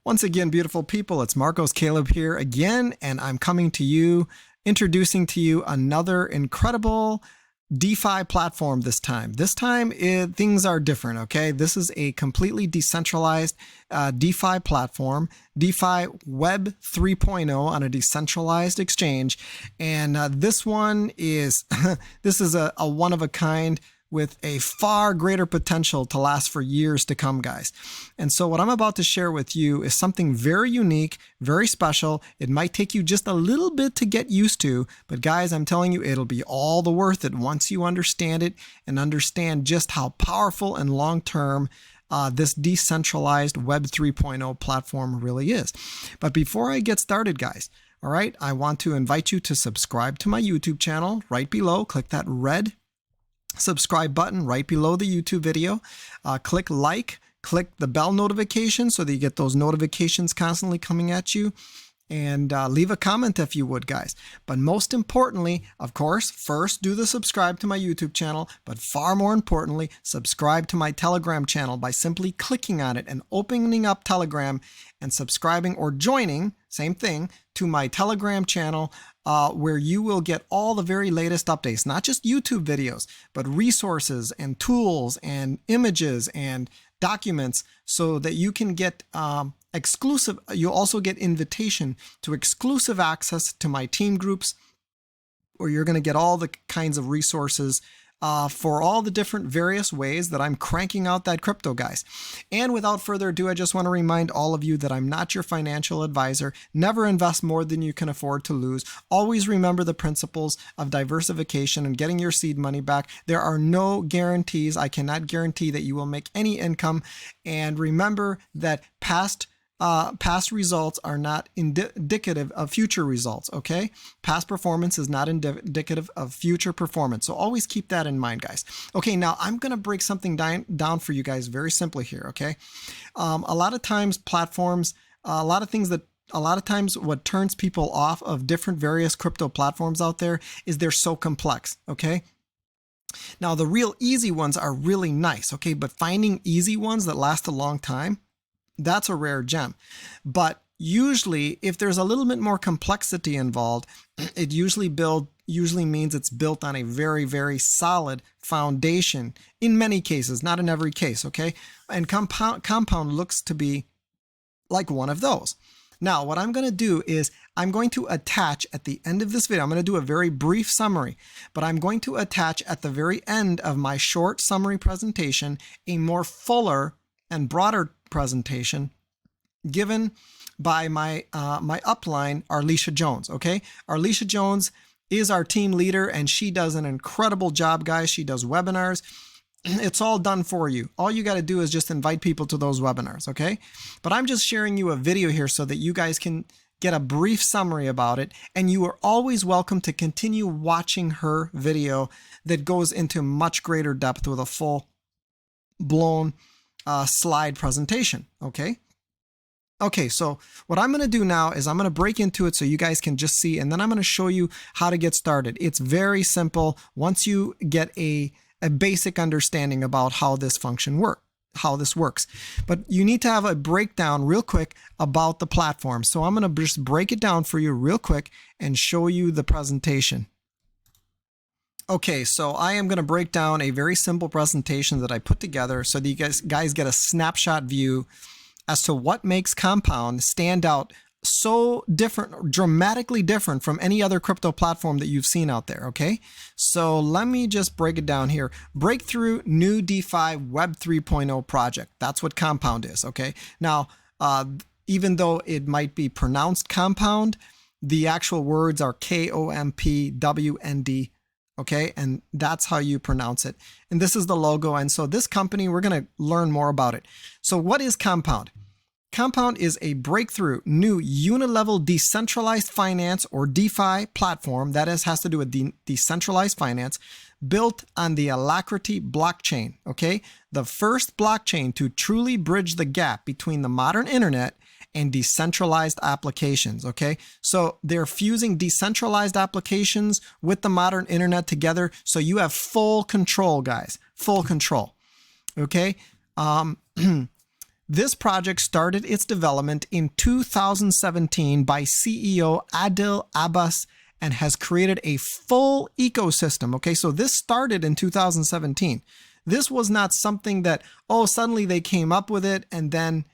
Once again, beautiful people, it's Marcos Caleb here again, and I'm coming to you, introducing to you another incredible DeFi platform this time. This time, things are different, okay? This is a completely decentralized DeFi platform, DeFi Web 3.0 on a decentralized exchange. And this one is, this is a one-of-a-kind with a far greater potential to last for years to come, guys. And so what I'm about to share with you is something very unique, very special. It might take you just a little bit to get used to, but guys, I'm telling you, it'll be all the worth it once you understand it and understand just how powerful and long-term this decentralized Web 3.0 platform really is. But before I get started, guys, all right, I want to invite you to subscribe to my YouTube channel right below. Click that red subscribe button right below the YouTube video. Click like, click the bell notification so that you get those notifications constantly coming at you. And leave a comment if you would, guys. But most importantly, of course, first do the subscribe to my YouTube channel, but far more importantly, subscribe to my Telegram channel by simply clicking on it and opening up Telegram and subscribing or joining, same thing, to my Telegram channel where you will get all the very latest updates, not just YouTube videos, but resources and tools and images and documents so that you can get exclusive. You'll also get invitation to exclusive access to my team groups where you're going to get all the kinds of resources for all the different various ways that I'm cranking out that crypto, guys. And without further ado, I just want to remind all of you that I'm not your financial advisor. Never invest more than you can afford to lose. Always remember the principles of diversification and getting your seed money back. There are no guarantees. I cannot guarantee that you will make any income. And remember that past results are not indicative of future results, okay? Past performance is not indicative of future performance. So always keep that in mind, guys. Okay, now I'm going to break something down for you guys very simply here, okay? A lot of times platforms, a lot of times what turns people off of different various crypto platforms out there is they're so complex, okay? Now, the real easy ones are really nice, okay? But finding easy ones that last a long time, that's a rare gem. But usually, if there's a little bit more complexity involved, it usually means it's built on a very, very solid foundation in many cases, not in every case, okay? And Compound looks to be like one of those. Now, what I'm going to do is I'm going to attach at the end of this video, I'm going to do a very brief summary, but I'm going to attach at the very end of my short summary presentation a more fuller and broader presentation given by my my upline, Arlisha Jones, okay? Arlisha Jones is our team leader and she does an incredible job, guys. She does webinars. It's all done for you. All you got to do is just invite people to those webinars, okay? But I'm just sharing you a video here so that you guys can get a brief summary about it, and you are always welcome to continue watching her video that goes into much greater depth with a full blown slide presentation, okay? Okay, so what I'm going to do now is I'm going to break into it so you guys can just see, and then I'm going to show you how to get started. It's very simple once you get a basic understanding about how this works. But you need to have a breakdown real quick about the platform. So I'm going to just break it down for you real quick and show you the presentation. Okay, so I am going to break down a very simple presentation that I put together so that you guys get a snapshot view as to what makes Compound stand out so different, dramatically different from any other crypto platform that you've seen out there, okay? So let me just break it down here. Breakthrough New DeFi Web 3.0 project. That's what Compound is, okay? Now, even though it might be pronounced Compound, the actual words are KOMPWND. Okay, and that's how you pronounce it. And this is the logo. And so this company, we're going to learn more about it. So what is Compound? Compound is a breakthrough new unilevel decentralized finance or DeFi platform that has to do with decentralized finance built on the Alacrity blockchain. Okay, the first blockchain to truly bridge the gap between the modern internet and decentralized applications, okay? So they're fusing decentralized applications with the modern internet together, so you have full control, guys, full control, okay? This project started its development in 2017 by CEO Adil Abbas and has created a full ecosystem. Okay, so this started in 2017. This was not something that, oh, suddenly they came up with it and then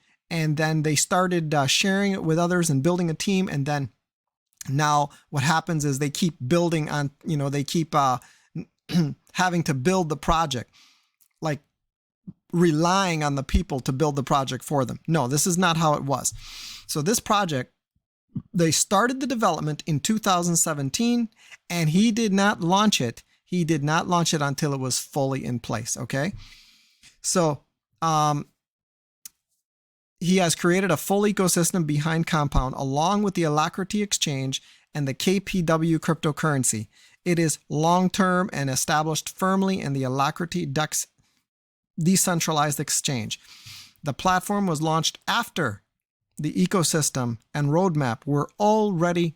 they started sharing it with others and building a team. And then now what happens is they keep building on, they keep having to build the project, like relying on the people to build the project for them. No, this is not how it was. So this project, they started the development in 2017 and he did not launch it. He did not launch it until it was fully in place. Okay. So, he has created a full ecosystem behind Compound along with the Alacrity exchange and the KPW cryptocurrency. It is long-term and established firmly in the Alacrity DEX decentralized exchange. The platform was launched after the ecosystem and roadmap were already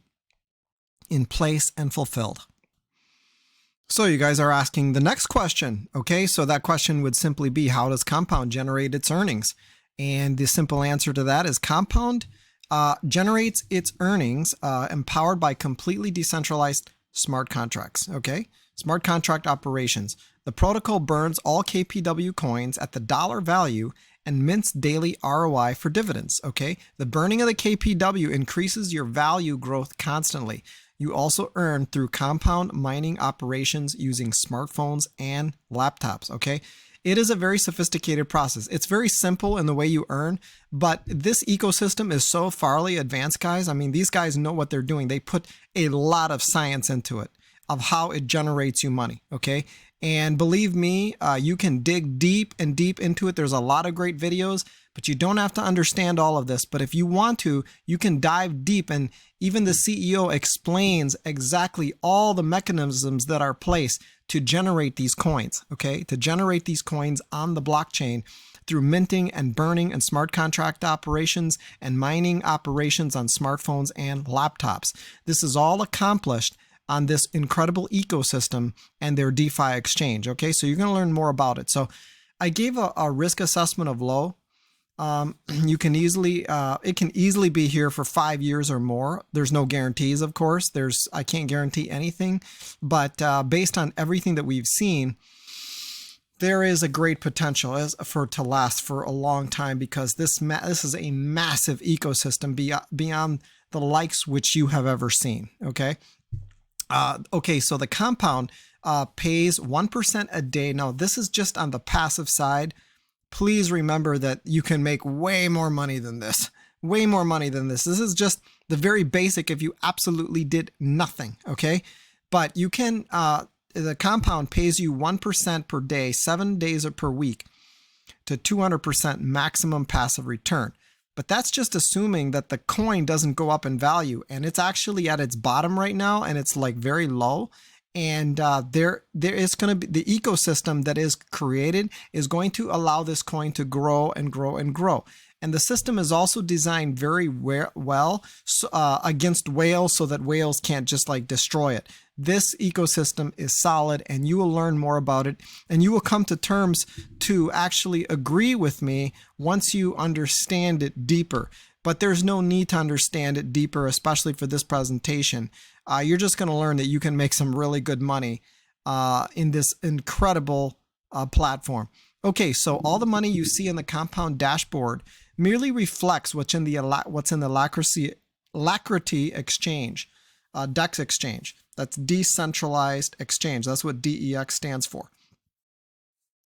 in place and fulfilled. So you guys are asking the next question. Okay, so that question would simply be, how does Compound generate its earnings? And the simple answer to that is Compound generates its earnings empowered by completely decentralized smart contracts. Okay, smart contract operations. The protocol burns all KPW coins at the dollar value and mints daily ROI for dividends. Okay, the burning of the KPW increases your value growth constantly. You also earn through Compound mining operations using smartphones and laptops. Okay. It is a very sophisticated process. It's very simple in the way you earn, but this ecosystem is so farly advanced, guys. I mean, these guys know what they're doing. They put a lot of science into it of how it generates you money, okay? And believe me, you can dig deep and deep into it. There's a lot of great videos, but you don't have to understand all of this. But if you want to, you can dive deep, and even the CEO explains exactly all the mechanisms that are placed to generate these coins, okay? To generate these coins on the blockchain through minting and burning and smart contract operations and mining operations on smartphones and laptops. This is all accomplished on this incredible ecosystem and their DeFi exchange, okay? So you're gonna learn more about it. So I gave a risk assessment of low. You can easily, it can easily be here for 5 years or more. There's no guarantees, of course. I can't guarantee anything, but based on everything that we've seen, there is a great potential to last for a long time, because this is a massive ecosystem beyond the likes which you have ever seen. Okay. Okay. So the Compound pays 1% a day. Now this is just on the passive side. Please remember that you can make way more money than this. Way more money than this. This is just the very basic if you absolutely did nothing, okay? But you can, the Compound pays you 1% per day, 7 days per week, to 200% maximum passive return. But that's just assuming that the coin doesn't go up in value, and it's actually at its bottom right now, and it's like very low. And there is going to be the ecosystem that is created is going to allow this coin to grow and grow and grow. And the system is also designed very well against whales, so that whales can't just like destroy it. This ecosystem is solid, and you will learn more about it, and you will come to terms to actually agree with me once you understand it deeper. But there's no need to understand it deeper, especially for this presentation. You're just going to learn that you can make some really good money in this incredible platform. Okay, so all the money you see in the Compound dashboard merely reflects what's in the Alacrity exchange, DEX exchange. That's decentralized exchange. That's what DEX stands for.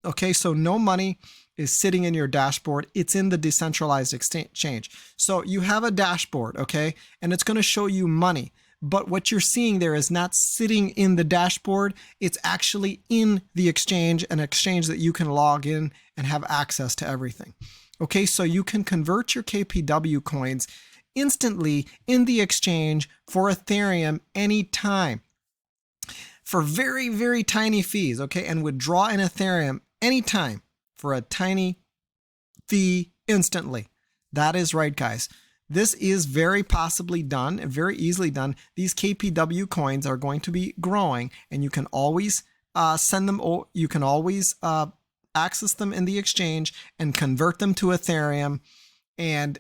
Okay, so no money is sitting in your dashboard. It's in the decentralized exchange. So you have a dashboard, okay, and it's going to show you money. But what you're seeing there is not sitting in the dashboard. It's actually in the exchange, an exchange that you can log in and have access to everything. Okay, so you can convert your KPW coins instantly in the exchange for Ethereum anytime for very, very tiny fees, okay, and withdraw in Ethereum anytime for a tiny fee instantly. That is right, guys. This is very possibly done and very easily done. These KPW coins are going to be growing, and you can always send them. You can always access them in the exchange and convert them to Ethereum. And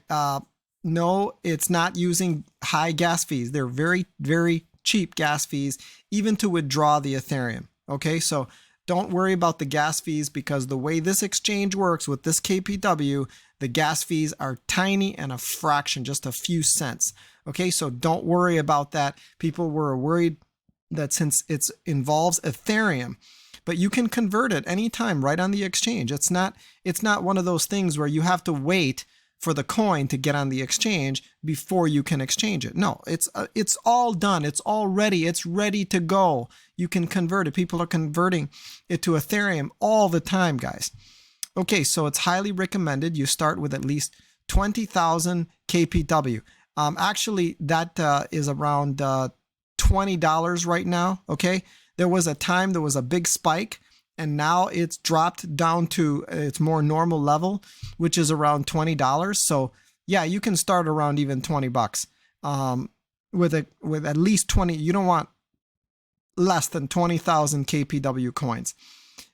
no, it's not using high gas fees. They're very, very cheap gas fees, even to withdraw the Ethereum. Okay, so don't worry about the gas fees, because the way this exchange works with this KPW, the gas fees are tiny and a fraction, just a few cents. Okay, so don't worry about that. People were worried that since it involves Ethereum, but you can convert it anytime right on the exchange. It's not one of those things where you have to wait for the coin to get on the exchange before you can exchange it. No, it's all done. It's all ready. It's ready to go. You can convert it. People are converting it to Ethereum all the time, guys. Okay, so it's highly recommended you start with at least 20,000 KPW. Actually, that is around $20 right now. Okay, there was a time there was a big spike, and now it's dropped down to its more normal level, which is around $20. So yeah, you can start around even $20 with at least 20. You don't want less than 20,000 KPW coins,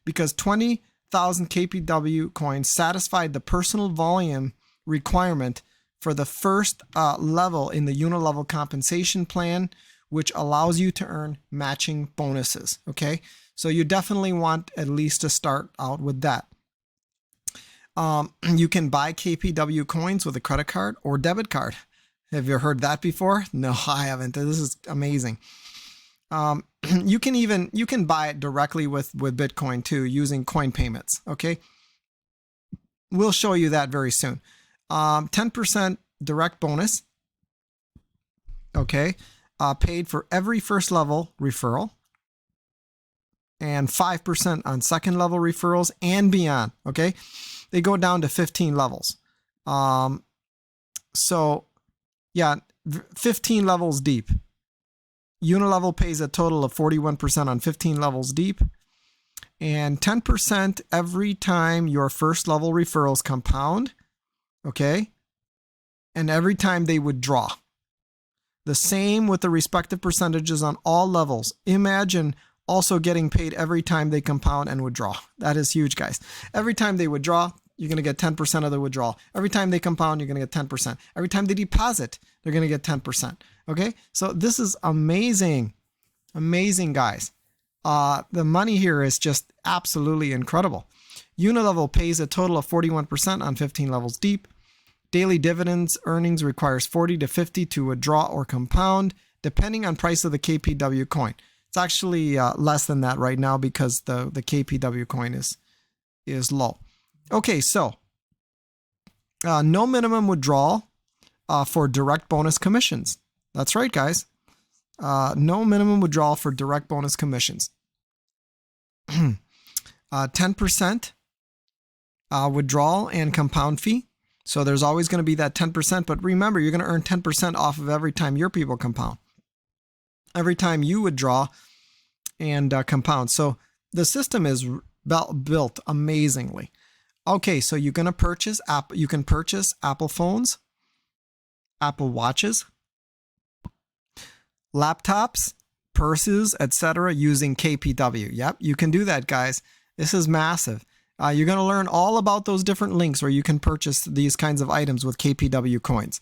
because 20,000 KPW coins satisfied the personal volume requirement for the first level in the unilevel compensation plan, which allows you to earn matching bonuses. Okay, so you definitely want at least to start out with that. You can buy KPW coins with a credit card or debit card. Have you heard that before? No, I haven't. This is amazing. You can buy it directly with Bitcoin too, using coin payments. Okay, we'll show you that very soon. 10% direct bonus. Okay, paid for every first level referral, and 5% on second level referrals and beyond. Okay, they go down to 15 levels. So yeah, 15 levels deep. Unilevel pays a total of 41% on 15 levels deep, and 10% every time your first level referrals compound. Okay, and every time they withdraw. The same with the respective percentages on all levels. Imagine also getting paid every time they compound and withdraw. That is huge, guys. Every time they withdraw, you're going to get 10% of the withdrawal. Every time they compound, you're going to get 10%. Every time they deposit, they're going to get 10%. Okay, so this is amazing. Amazing, guys. The money here is just absolutely incredible. Unilevel pays a total of 41% on 15 levels deep. Daily dividends earnings requires 40 to 50 to withdraw or compound, depending on price of the KPW coin. It's actually less than that right now because the KPW coin is low. Okay, so no minimum withdrawal for direct bonus commissions. That's right, guys. No minimum withdrawal for direct bonus commissions. 10% withdrawal and compound fee. So there's always going to be that 10%, but remember, you're going to earn 10% off of every time your people compound. Every time you withdraw and compound. So the system is built amazingly. Okay, so you're going to purchase you can purchase Apple phones, Apple watches, laptops, purses, etc. using KPW. Yep, you can do that, guys. This is massive. You're going to learn all about those different links where you can purchase these kinds of items with KPW coins.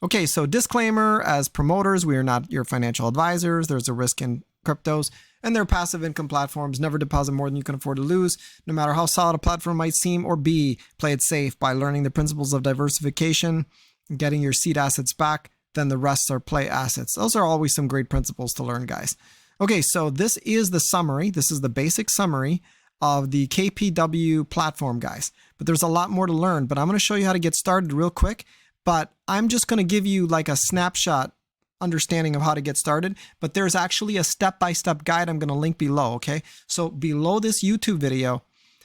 Okay, so disclaimer, as promoters, we are not your financial advisors. There's a risk in cryptos, and they're passive income platforms. Never deposit more than you can afford to lose. No matter how solid a platform might seem or be, play it safe by learning the principles of diversification, getting your seed assets back, then the rest are play assets. Those are always some great principles to learn, guys. Okay, so this is the summary. This is the basic summary of the KPW platform, guys. But there's a lot more to learn, but I'm going to show you how to get started real quick. But I'm just going to give you like a snapshot understanding of how to get started. But there's actually a step-by-step guide I'm going to link below, okay? So below this YouTube video,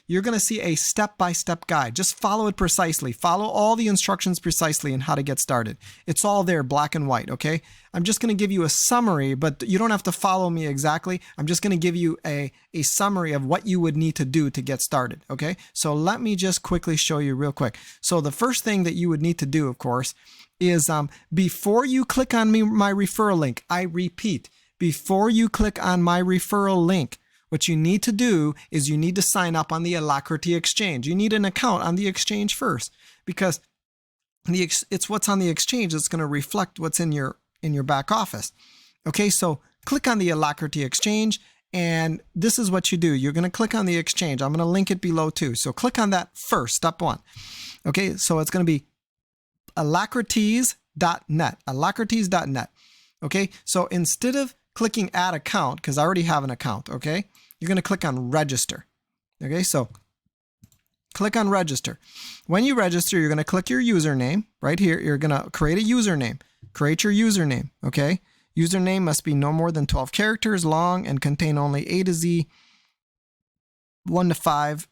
you're going to see a step-by-step guide. Just follow it precisely. Follow all the instructions precisely in how to get started. It's all there, black and white, okay? I'm just going to give you a summary, but you don't have to follow me exactly. I'm just going to give you a summary of what you would need to do to get started, okay? So let me just quickly show you real quick. So the first thing that you would need to do, of course, is before you click on my referral link, I repeat, before you click on my referral link, what you need to do is you need to sign up on the Alacrity exchange. You need an account on the exchange first, because it's what's on the exchange that's going to reflect what's in your back office. Okay, so click on the Alacrity exchange, and this is what you do. You're going to click on the exchange. I'm going to link it below too. So click on that first, step one. Okay, so it's going to be alacrities.net, alacrities.net. Okay, so instead of clicking add account, because I already have an account, okay, you're going to click on register. Okay, so click on register. When you register, you're going to click your username right here. You're going to create a username. Create your username, okay? Username must be no more than 12 characters long and contain only A to Z, 1 to 5,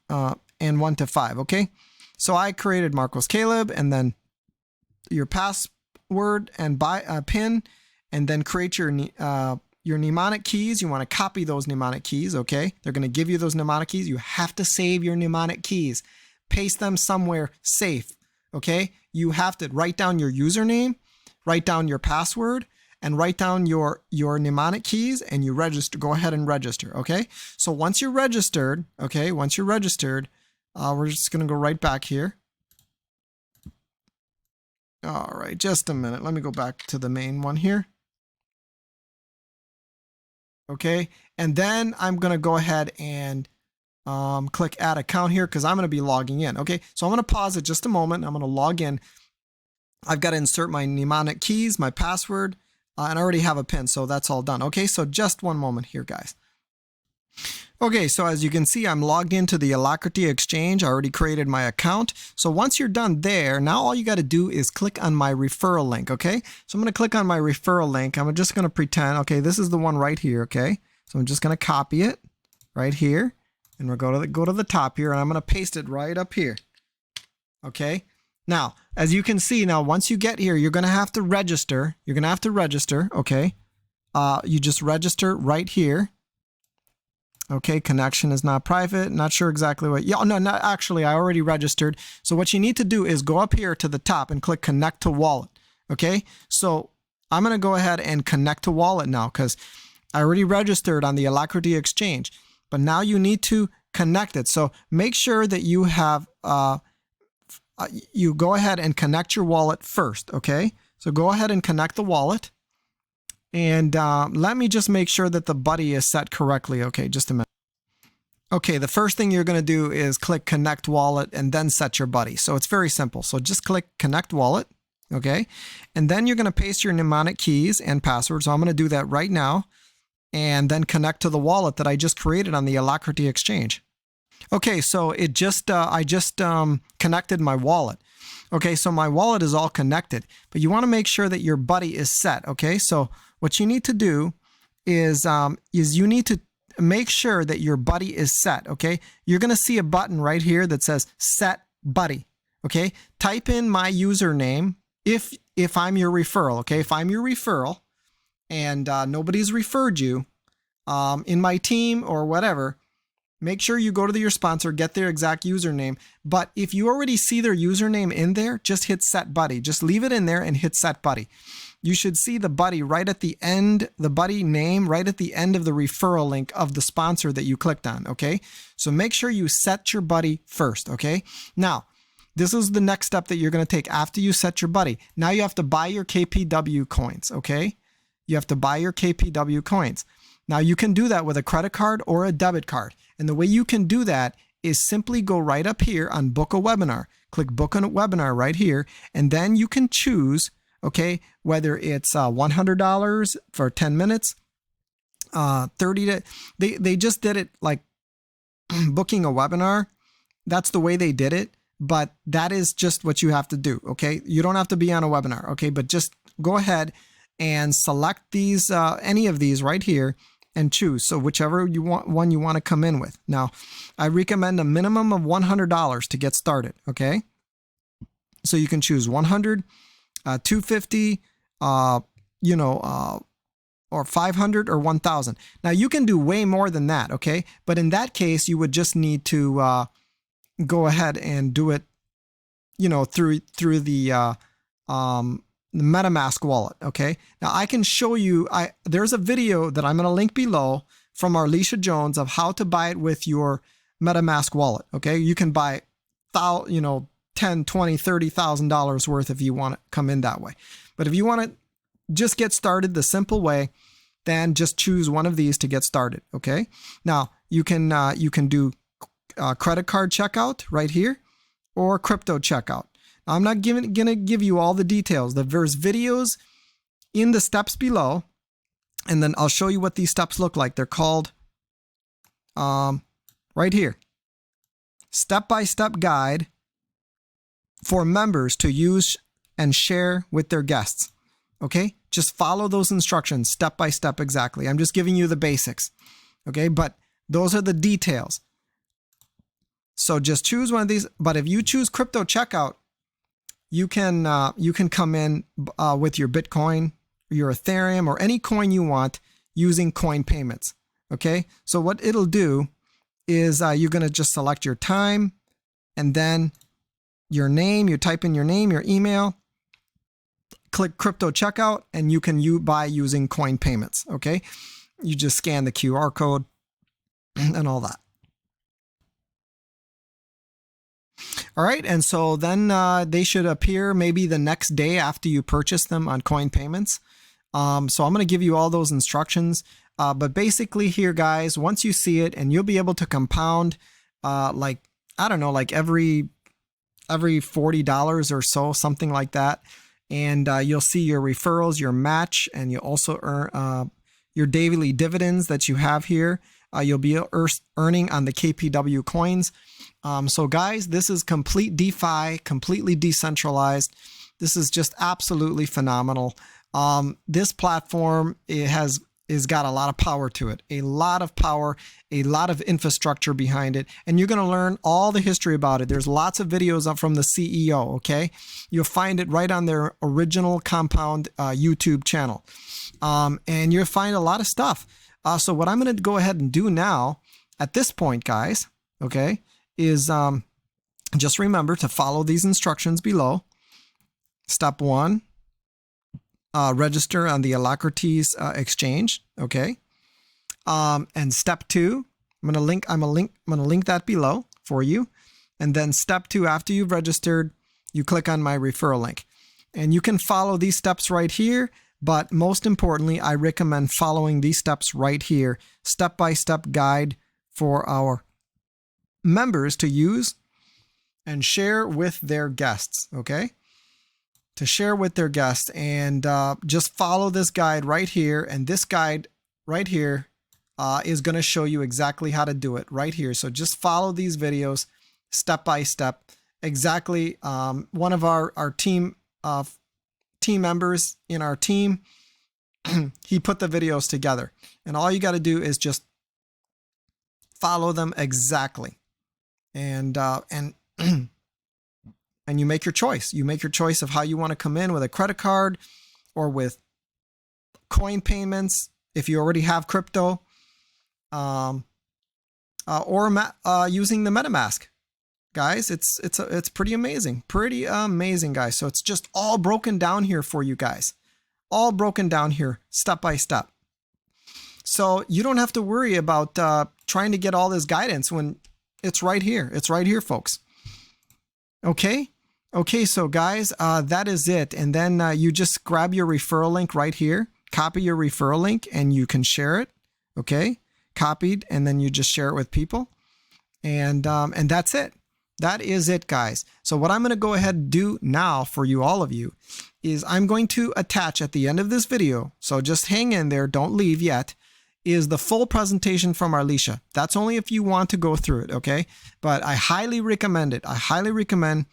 and 1 to 5, okay? So I created Marcos Caleb, and then your password and PIN, and then create your mnemonic keys. You want to copy those mnemonic keys, okay? They're going to give you those mnemonic keys. You have to save your mnemonic keys. Paste them somewhere safe, okay? You have to write down your username, write down your password, and write down your mnemonic keys, and you register. Go ahead and register, okay? So once you're registered, okay, we're just going to go right back here. All right, just a minute. Let me go back to the main one here. Okay, and then I'm going to go ahead and click add account here, because I'm going to be logging in. Okay, so I'm going to pause it just a moment. I'm going to log in. I've got to insert my mnemonic keys, my password, and I already have a PIN, so that's all done. Okay, so just one moment here, guys. Okay, so as you can see, I'm logged into the Alacrity exchange. I already created my account. So once you're done there, now all you got to do is click on my referral link, okay? So I'm going to click on my referral link. I'm just going to pretend, okay, this is the one right here, okay? So I'm just going to copy it right here, and we'll go to the top here, and I'm going to paste it right up here, okay? Now, as you can see, now once you get here, you're going to have to register. You're going to have to register, okay? You just register right here. Okay, connection is not private. Not sure exactly what. Yeah, no, not actually. I already registered. So what you need to do is go up here to the top and click connect to wallet. Okay, so I'm going to go ahead and connect to wallet now, because I already registered on the Alacrity exchange. But now you need to connect it. So make sure that you have you go ahead and connect your wallet first. Okay, so go ahead and connect the wallet. And let me just make sure that the buddy is set correctly. Okay, just a minute. Okay, the first thing you're going to do is click connect wallet and then set your buddy. So it's very simple. So just click connect wallet. Okay, and then you're going to paste your mnemonic keys and password. So I'm going to do that right now, and then connect to the wallet that I just created on the Alacrity exchange. Okay, so I just connected my wallet. Okay, so my wallet is all connected, but you want to make sure that your buddy is set. Okay, so what you need to do is you need to make sure that your buddy is set. Okay, you're going to see a button right here that says set buddy. Okay, type in my username if I'm your referral. Okay, if I'm your referral and nobody's referred you in my team or whatever, make sure you go to your sponsor, get their exact username. But if you already see their username in there, just hit set buddy. Just leave it in there and hit set buddy. You should see the buddy right at the end, the buddy name right at the end of the referral link of the sponsor that you clicked on, okay? So make sure you set your buddy first, okay? Now, this is the next step that you're going to take after you set your buddy. Now you have to buy your KPW coins, okay? You have to buy your KPW coins. Now you can do that with a credit card or a debit card. And the way you can do that is simply go right up here on book a webinar. Click book a webinar right here, and then you can choose, okay, whether it's $100 for 10 minutes, 30 they just did it like booking a webinar. That's the way they did it, but that is just what you have to do, okay? You don't have to be on a webinar, okay? But just go ahead and select these, any of these right here, and choose. So whichever one you want to come in with. Now, I recommend a minimum of $100 to get started, okay? So you can choose 100, 250, or 500 or 1,000. Now you can do way more than that, okay? But in that case, you would just need to go ahead and do it, through the MetaMask wallet, okay? Now I can show you, there's a video that I'm going to link below from Arlisha Jones of how to buy it with your MetaMask wallet. Okay, you can buy, $10, $20, $30,000 worth if you want to come in that way. But if you want to just get started the simple way, then just choose one of these to get started. Okay, now you can do credit card checkout right here or crypto checkout. Now, I'm not gonna give you all the details. There's videos in the steps below, and then I'll show you what these steps look like. They're called right here, step-by-step guide for members to use and share with their guests. Okay, just follow those instructions step by step exactly. I'm just giving you the basics. Okay, but those are the details. So just choose one of these. But if you choose crypto checkout, you can come in with your Bitcoin, your Ethereum, or any coin you want using coin payments. Okay, so what it'll do is you're going to just select your time and then your name. You type in your name, your email, click crypto checkout, and you can buy using coin payments. Okay, you just scan the QR code and all that. All right, and so then they should appear maybe the next day after you purchase them on coin payments. So I'm going to give you all those instructions. But basically here, guys, once you see it, and you'll be able to compound like, I don't know, like every $40 or so, something like that. And you'll see your referrals, your match, and you'll also earn your daily dividends that you have here. You'll be earning on the KPW coins. So guys, this is complete DeFi, completely decentralized. This is just absolutely phenomenal. This platform, it's got a lot of power to it, a lot of power, a lot of infrastructure behind it. And you're going to learn all the history about it. There's lots of videos up from the CEO. Okay. You'll find it right on their original Kompwnd YouTube channel. And you'll find a lot of stuff. So what I'm going to go ahead and do now at this point, guys, okay, is just remember to follow these instructions below. Step 1, register on the Alacrities exchange. Okay. And step 2, I'm going to link that below for you. And then step 2, after you've registered, you click on my referral link. And you can follow these steps right here. But most importantly, I recommend following these steps right here, step-by-step guide for our members to use and share with their guests, okay? To share with their guests, and just follow this guide right here. And this guide right here is going to show you exactly how to do it right here. So just follow these videos step-by-step. Exactly. One of our team members in our team, he put the videos together, and all you got to do is just follow them exactly, and and you make your choice. You make your choice of how you want to come in, with a credit card or with coin payments if you already have crypto, or using the MetaMask. Guys, it's pretty amazing, guys. So it's just all broken down here for you guys, all broken down here step by step. So you don't have to worry about trying to get all this guidance when it's right here. It's right here, folks. Okay. So guys, that is it. And then you just grab your referral link right here, copy your referral link, and you can share it. Okay, copied, and then you just share it with people, and that's it. That is it, guys. So what I'm going to go ahead and do now for you, all of you, is I'm going to attach at the end of this video, so just hang in there, don't leave yet, is the full presentation from Arlisha. That's only if you want to go through it, okay? But I highly recommend it. I highly recommend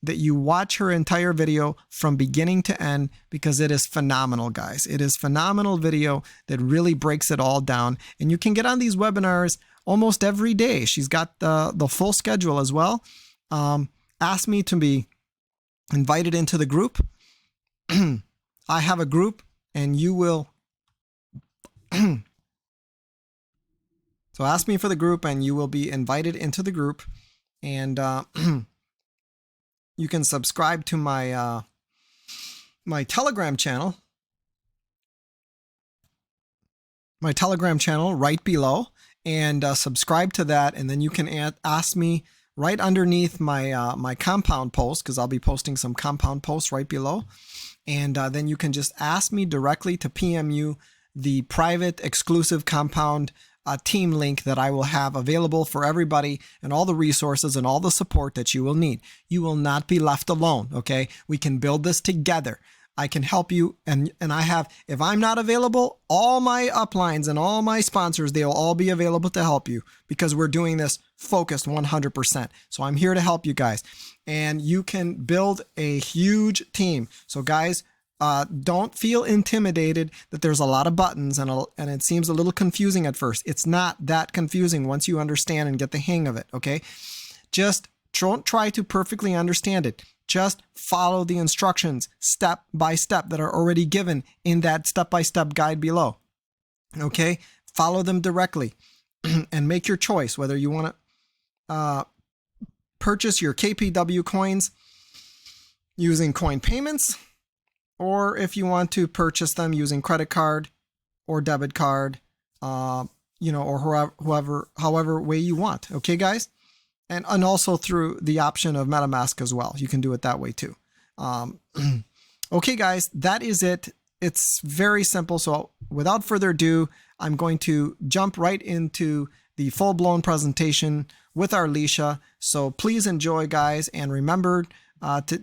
that you watch her entire video from beginning to end, because it is phenomenal, guys. It is phenomenal video that really breaks it all down. And you can get on these webinars almost every day. She's got the full schedule as well. Asked me to be invited into the group. I have a group, and you will. So ask me for the group, and you will be invited into the group. And you can subscribe to my my Telegram channel. my Telegram channel right below and subscribe to that. And then you can ask me right underneath my my compound post, because I'll be posting some compound posts right below. And then you can just ask me directly to PM you the private exclusive compound team link that I will have available for everybody, and all the resources and all the support that you will need. You will not be left alone, okay? We can build this together. I can help you, and I have, if I'm not available, all my uplines and all my sponsors, they'll all be available to help you, because we're doing this focused 100%. So I'm here to help you guys, and you can build a huge team. So guys, don't feel intimidated that there's a lot of buttons and it seems a little confusing at first. It's not that confusing once you understand and get the hang of it, okay? Just don't try to perfectly understand it. Just follow the instructions step by step that are already given in that step-by-step guide below. Okay? Follow them directly and make your choice whether you want to purchase your KPW coins using coin payments, or if you want to purchase them using credit card or debit card, you know, or however way you want. Okay, guys? And also through the option of MetaMask as well. You can do it that way too. Okay, guys, that is it. It's very simple. So without further ado, I'm going to jump right into the full-blown presentation with Arlisha. So please enjoy, guys, and remember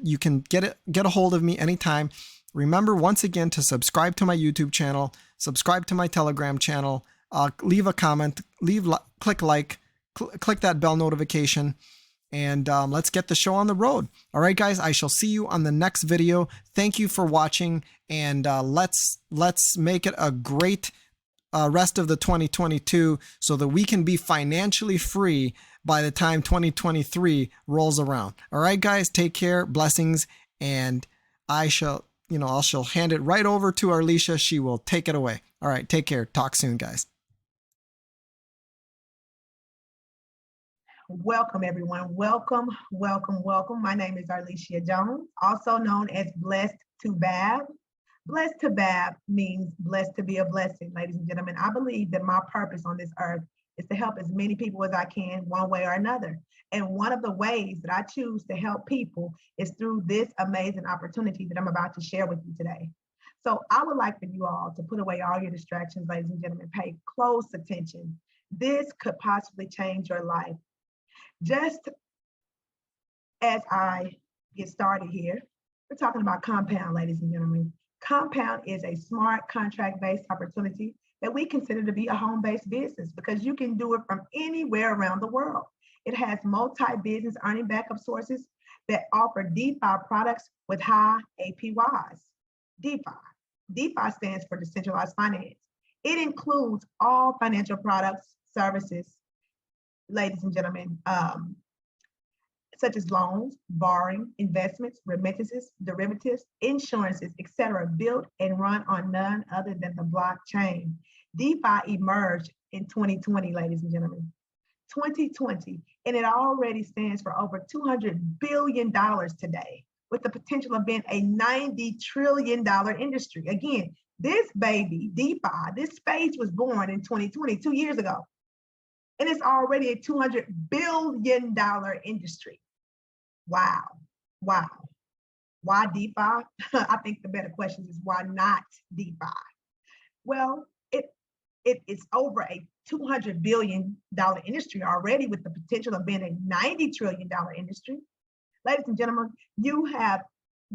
you can get a hold of me anytime. Remember once again to subscribe to my YouTube channel, subscribe to my Telegram channel, leave a comment, click like. Click that bell notification, and let's get the show on the road. All right, guys, I shall see you on the next video. Thank you for watching, and let's make it a great rest of the 2022 so that we can be financially free by the time 2023 rolls around. All right, guys, take care, blessings, and I shall hand it right over to Arlisha. She will take it away. All right, take care. Talk soon, guys. Welcome, everyone. Welcome, welcome, welcome. My name is Arlisha Jones, also known as Blessed to Bab. Blessed to Bab means blessed to be a blessing, ladies and gentlemen. I believe that my purpose on this earth is to help as many people as I can, one way or another. And one of the ways that I choose to help people is through this amazing opportunity that I'm about to share with you today. So I would like for you all to put away all your distractions, ladies and gentlemen. Pay close attention. This could possibly change your life. Just as I get started here, we're talking about Compound, ladies and gentlemen. Compound is a smart contract-based opportunity that we consider to be a home-based business, because you can do it from anywhere around the world. It has multi-business earning backup sources that offer DeFi products with high APYs. DeFi stands for decentralized finance. It includes all financial products, services, ladies and gentlemen, such as loans, borrowing, investments, remittances, derivatives, insurances, etc., built and run on none other than the blockchain. DeFi emerged in 2020, ladies and gentlemen. 2020, and it already stands for over $200 billion today, with the potential of being a $90 trillion industry. Again, this baby, DeFi, this space was born in 2020, 2 years ago. And it's already a $200 billion industry. Wow, wow. Why DeFi? I think the better question is why not DeFi? Well, it's over a $200 billion industry already, with the potential of being a $90 trillion industry. Ladies and gentlemen, you have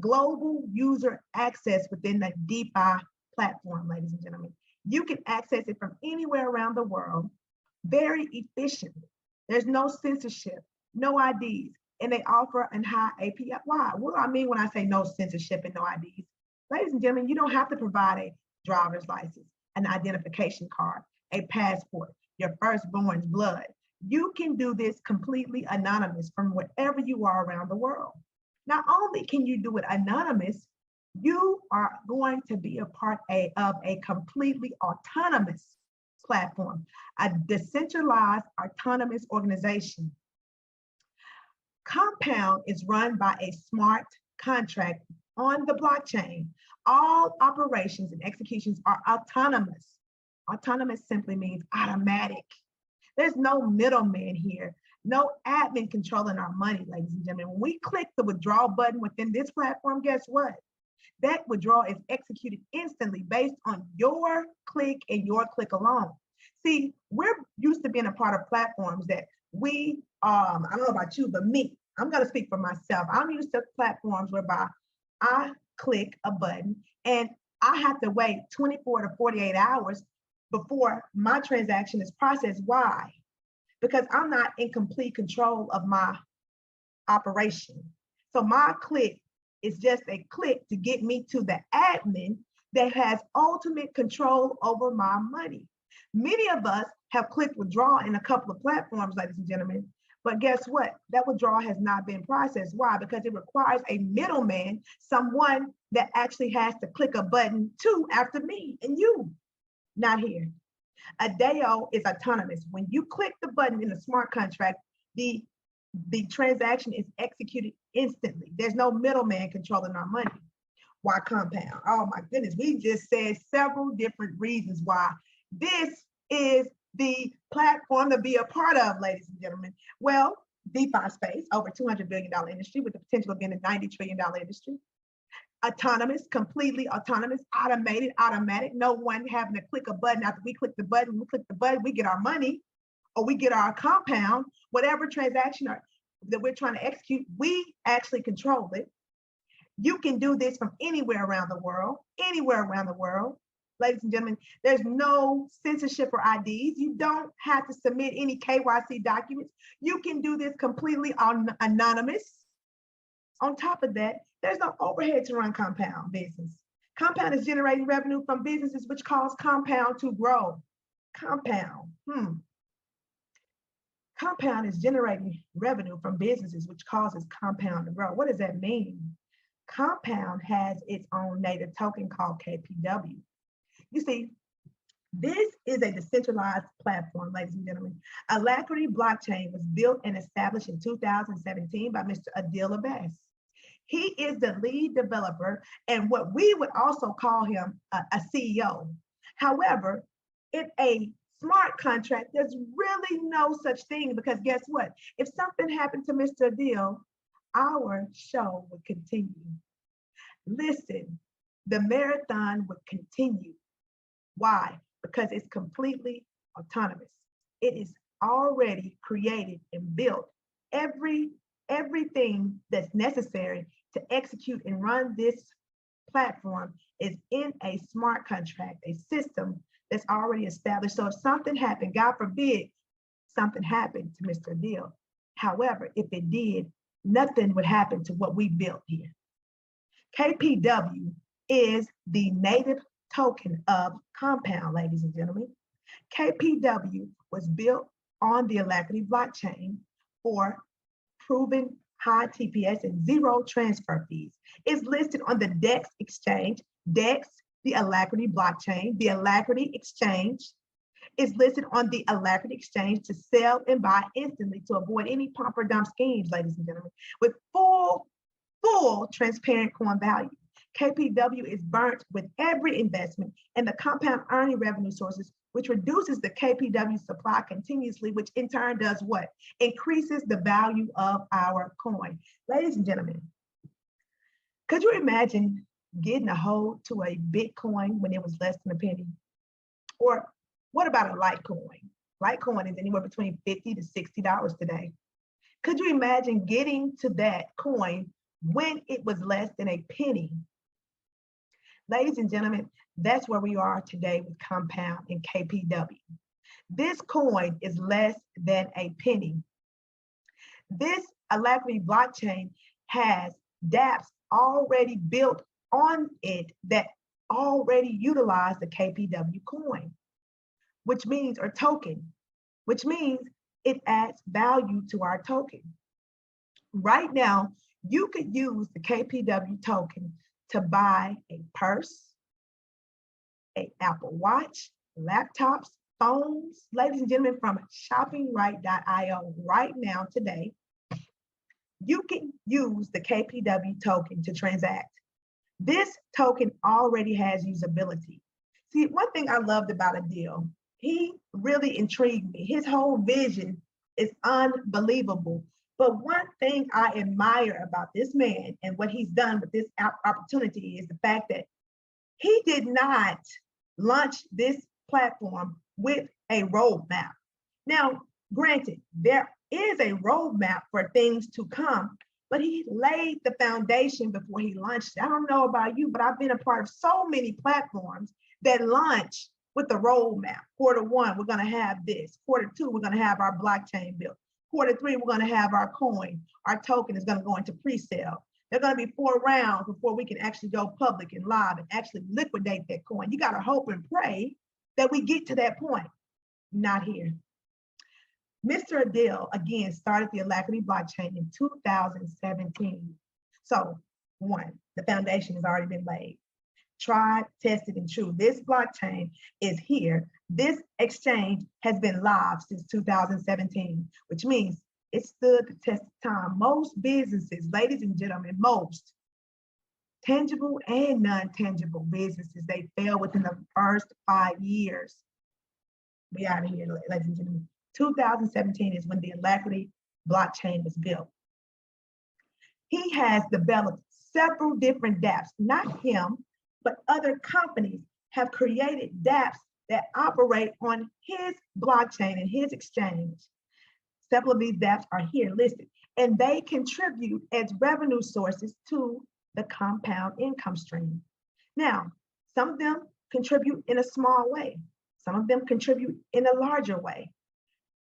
global user access within the DeFi platform, ladies and gentlemen. You can access it from anywhere around the world very efficiently. There's no censorship, no IDs, and they offer a high APY. Why? What do I mean when I say no censorship and no IDs? Ladies and gentlemen, you don't have to provide a driver's license, an identification card, a passport, your firstborn's blood. You can do this completely anonymous from wherever you are around the world. Not only can you do it anonymous, you are going to be a part of a completely autonomous platform, a decentralized autonomous organization. Compound is run by a smart contract on the blockchain. All operations and executions are autonomous. Autonomous simply means automatic. There's no middleman here, no admin controlling our money, ladies and gentlemen. When we click the withdrawal button within this platform, guess what? That withdrawal is executed instantly based on your click and your click alone. See, we're used to being a part of platforms that I don't know about you, but me, I'm going to speak for myself. I'm used to platforms whereby I click a button and I have to wait 24 to 48 hours before my transaction is processed. Why? Because I'm not in complete control of my operation. So my click is just a click to get me to the admin that has ultimate control over my money. Many of us have clicked withdraw in a couple of platforms, ladies and gentlemen, but guess what? That withdrawal has not been processed. Why? Because it requires a middleman, someone that actually has to click a button too after me and you. Not here. Adeo is autonomous. When you click the button in the smart contract, the transaction is executed instantly. There's no middleman controlling our money. Why compound? Oh my goodness, we just said several different reasons why this is the platform to be a part of, ladies and gentlemen. Well, DeFi space, over $200 billion industry with the potential of being a $90 trillion industry. Autonomous, completely autonomous, automated, automatic. No one having to click a button. After we click the button, we get our money or we get our compound, whatever transaction that we're trying to execute, we actually control it. You can do this from anywhere around the world, Ladies and gentlemen, there's no censorship or IDs. You don't have to submit any KYC documents. You can do this completely anonymous. On top of that, there's no overhead to run compound business. Compound is generating revenue from businesses, which cause compound to grow. Compound is generating revenue from businesses, which causes compound to grow. What does that mean? Compound has its own native token called KPW. You see, this is a decentralized platform, ladies and gentlemen. Alacrity blockchain was built and established in 2017 by Mr. Adil Abbas. He is the lead developer and what we would also call him a CEO. However, in a smart contract, there's really no such thing because guess what? If something happened to Mr. Adil, our show would continue. Listen, the marathon would continue. Why? Because it's completely autonomous. It is already created and built. Everything that's necessary to execute and run this platform is in a smart contract, a system that's already established. So if something happened, God forbid, something happened to Mr. Adil. However, if it did, nothing would happen to what we built here. KPW is the native token of Compound, ladies and gentlemen. KPW was built on the Alacrity blockchain for proven high TPS and zero transfer fees. It's listed on the DEX exchange. DEX, the Alacrity blockchain, the Alacrity exchange is listed on the Alacrity exchange to sell and buy instantly to avoid any pump or dump schemes, ladies and gentlemen, with full transparent coin value. KPW is burnt with every investment and the compound earning revenue sources, which reduces the KPW supply continuously, which in turn does what? Increases the value of our coin. Ladies and gentlemen, could you imagine getting a hold to a Bitcoin when it was less than a penny? Or what about a Litecoin? Litecoin is anywhere between $50 to $60 today. Could you imagine getting to that coin when it was less than a penny? Ladies and gentlemen, that's where we are today with Compound and KPW. This coin is less than a penny. This Alacrity blockchain has dApps already built on it that already utilize the KPW coin, which means, or token, which means it adds value to our token. Right now, you could use the KPW token to buy a purse, an Apple Watch, laptops, phones, ladies and gentlemen, from shoppingright.io right now today. You can use the KPW token to transact. This token already has usability. See, one thing I loved about Adil, he really intrigued me. His whole vision is unbelievable. But one thing I admire about this man and what he's done with this opportunity is the fact that he did not launch this platform with a roadmap. Now, granted, there is a roadmap for things to come, but he laid the foundation before he launched it. I don't know about you, but I've been a part of so many platforms that launch with the roadmap. Quarter one, we're going to have this. Quarter two, we're going to have our blockchain built. Quarter three, we're going to have our coin. Our token is going to go into pre-sale. There are going to be 4 rounds before we can actually go public and live and actually liquidate that coin. You got to hope and pray that we get to that point. Not here. Mr. Adil, again, started the Alacrity blockchain in 2017. So, one, the foundation has already been laid. Tried, tested, and true. This blockchain is here. This exchange has been live since 2017, which means it stood the test of time. Most businesses, ladies and gentlemen, most tangible and non-tangible businesses, they fail within the first 5 years. We out of here, ladies and gentlemen. 2017 is when the Alacrity blockchain was built. He has developed several different dApps, not him, but other companies have created dApps that operate on his blockchain and his exchange. Several of these dApps are here listed, and they contribute as revenue sources to the compound income stream. Now, some of them contribute in a small way. Some of them contribute in a larger way.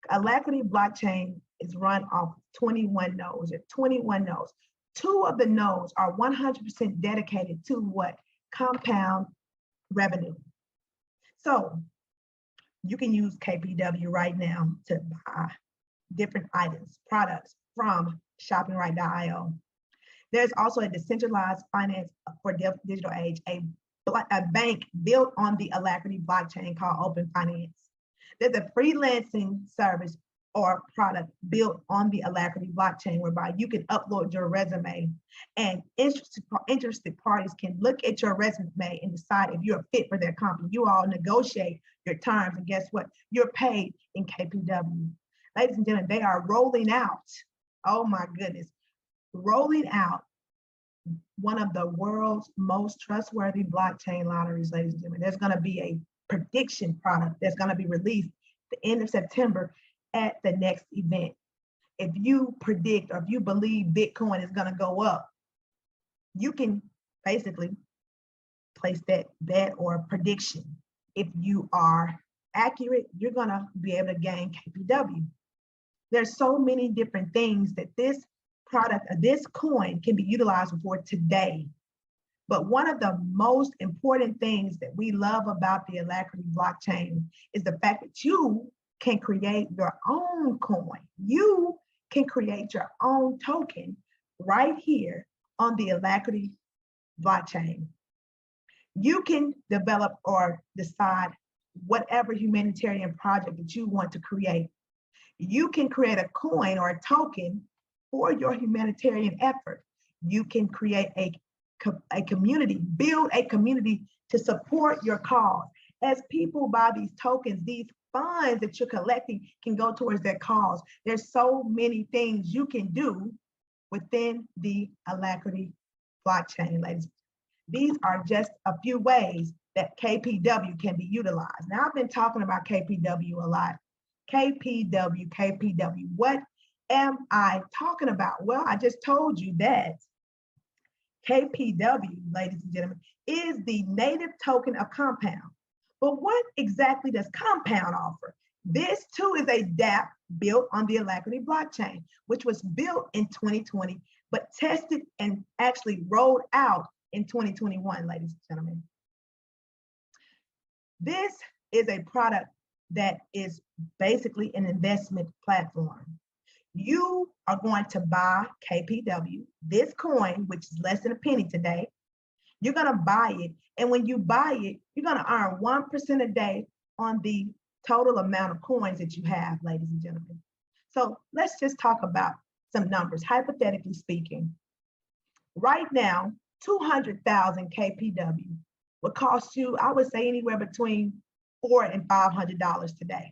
Alacrity blockchain is run off 21 nodes. There are 21 nodes. 2 of the nodes are 100% dedicated to what? Compound revenue. So you can use KPW right now to buy different items, products from shoppingrite.io. There's also a decentralized finance for digital age, a bank built on the Alacrity blockchain called Open Finance. There's a freelancing service or product built on the Alacrity blockchain whereby you can upload your resume and interested parties can look at your resume and decide if you're a fit for their company. You all negotiate your terms, and guess what? You're paid in KPW. Ladies and gentlemen, they are rolling out, oh my goodness, rolling out one of the world's most trustworthy blockchain lotteries, ladies and gentlemen. There's going to be a prediction product that's going to be released at the end of September at the next event. If you predict or if you believe Bitcoin is going to go up, you can basically place that bet or prediction. If you are accurate, you're going to be able to gain KPW. There's so many different things that this product, this coin can be utilized for today. But one of the most important things that we love about the Alacrity blockchain is the fact that you can create your own coin. You can create your own token right here on the Alacrity blockchain. You can develop or decide whatever humanitarian project that you want to create. You can create a coin or a token for your humanitarian effort. You can create a community, build a community to support your cause. As people buy these tokens, these funds that you're collecting can go towards their cause. There's so many things you can do within the Alacrity blockchain, ladies. These are just a few ways that KPW can be utilized. Now, I've been talking about KPW a lot. KPW. What am I talking about? Well, I just told you that KPW, ladies and gentlemen, is the native token of Compound. But what exactly does Compound offer? This too is a dApp built on the Alacrity blockchain, which was built in 2020, but tested and actually rolled out in 2021, ladies and gentlemen. This is a product that is basically an investment platform. You are going to buy KPW, this coin, which is less than a penny today. You're going to buy it. And when you buy it, you're going to earn 1% a day on the total amount of coins that you have, ladies and gentlemen. So let's just talk about some numbers, hypothetically speaking. Right now, 200,000 KPW would cost you, I would say, anywhere between $400 and $500 today.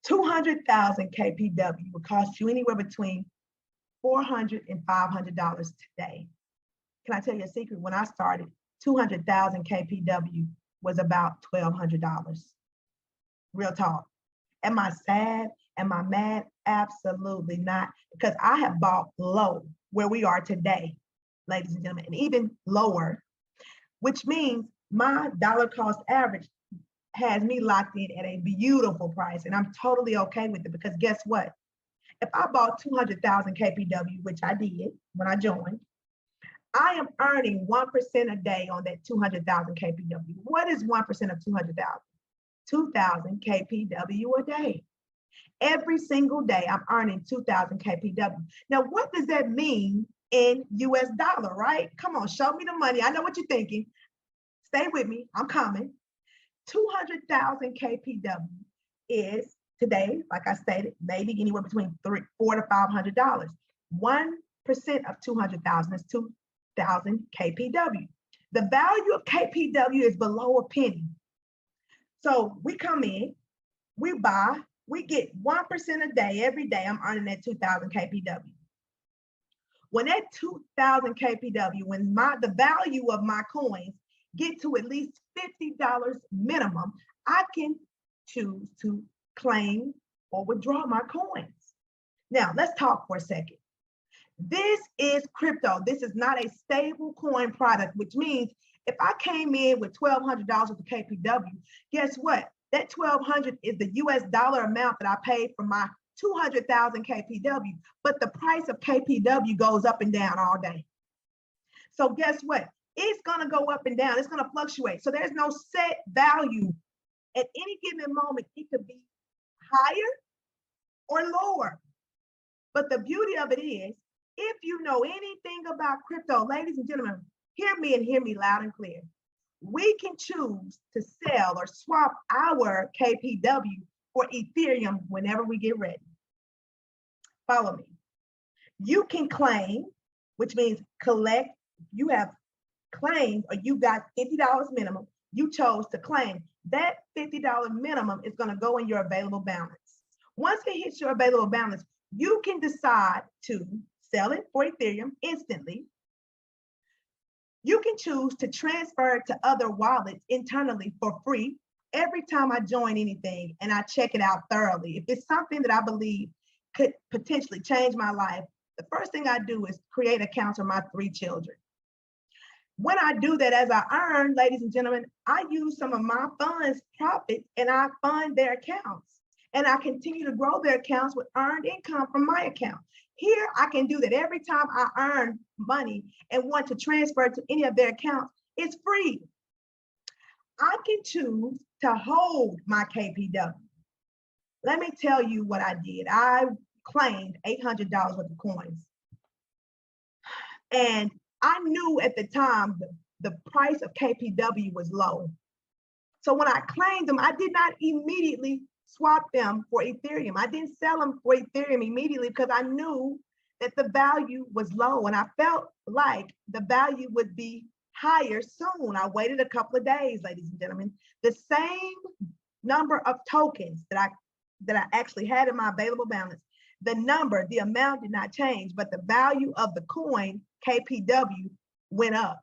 200,000 KPW would cost you anywhere between $400 and $500 today. Can I tell you a secret? When I started, 200,000 KPW was about $1,200. Real talk. Am I sad? Am I mad? Absolutely not, because I have bought low where we are today, ladies and gentlemen, and even lower, which means my dollar cost average has me locked in at a beautiful price, and I'm totally okay with it, because guess what? If I bought 200,000 KPW, which I did when I joined, I am earning 1% a day on that 200,000 KPW. What is 1% of 200,000? 2,000 KPW a day. Every single day, I'm earning 2,000 KPW. Now, what does that mean in US dollar, right? Come on, show me the money. I know what you're thinking. Stay with me, I'm coming. 200,000 KPW is today, like I stated, maybe anywhere between $400 to $500. 1% of 200,000 is 2,000 KPW. The value of KPW is below a penny. So we come in, we buy, we get 1% a day, every day I'm earning that 2,000 KPW. When that 2,000 KPW, when the value of my coins get to at least $50 minimum, I can choose to claim or withdraw my coins. Now, let's talk for a second. This is crypto. This is not a stable coin product, which means if I came in with $1,200 worth of KPW, guess what? That $1,200 is the US dollar amount that I paid for my 200,000 KPW, but the price of KPW goes up and down all day. So guess what? It's gonna go up and down, it's gonna fluctuate. So there's no set value. At any given moment, it could be higher or lower. But the beauty of it is, if you know anything about crypto, ladies and gentlemen, hear me and hear me loud and clear. We can choose to sell or swap our KPW for Ethereum whenever we get ready. Follow me. You can claim, which means collect. You have claimed, or you got $50 minimum. You chose to claim. That $50 minimum is going to go in your available balance. Once it hits your available balance, you can decide to sell it for Ethereum instantly. You can choose to transfer it to other wallets internally for free every time I join anything and I check it out thoroughly. If it's something that I believe could potentially change my life, the first thing I do is create accounts for my 3 children. When I do that, as I earn, ladies and gentlemen, I use some of my funds profits and I fund their accounts. And I continue to grow their accounts with earned income from my account. Here, I can do that every time I earn money and want to transfer to any of their accounts. It's free. I can choose to hold my KPW. Let me tell you what I did. I claimed $800 worth of coins. And I knew at the time the price of KPW was low. So when I claimed them, I did not immediately swap them for Ethereum. I didn't sell them for Ethereum immediately because I knew that the value was low and I felt like the value would be higher soon. I waited a couple of days, ladies and gentlemen. The same number of tokens that I actually had in my available balance, the amount did not change, but the value of the coin KPW went up.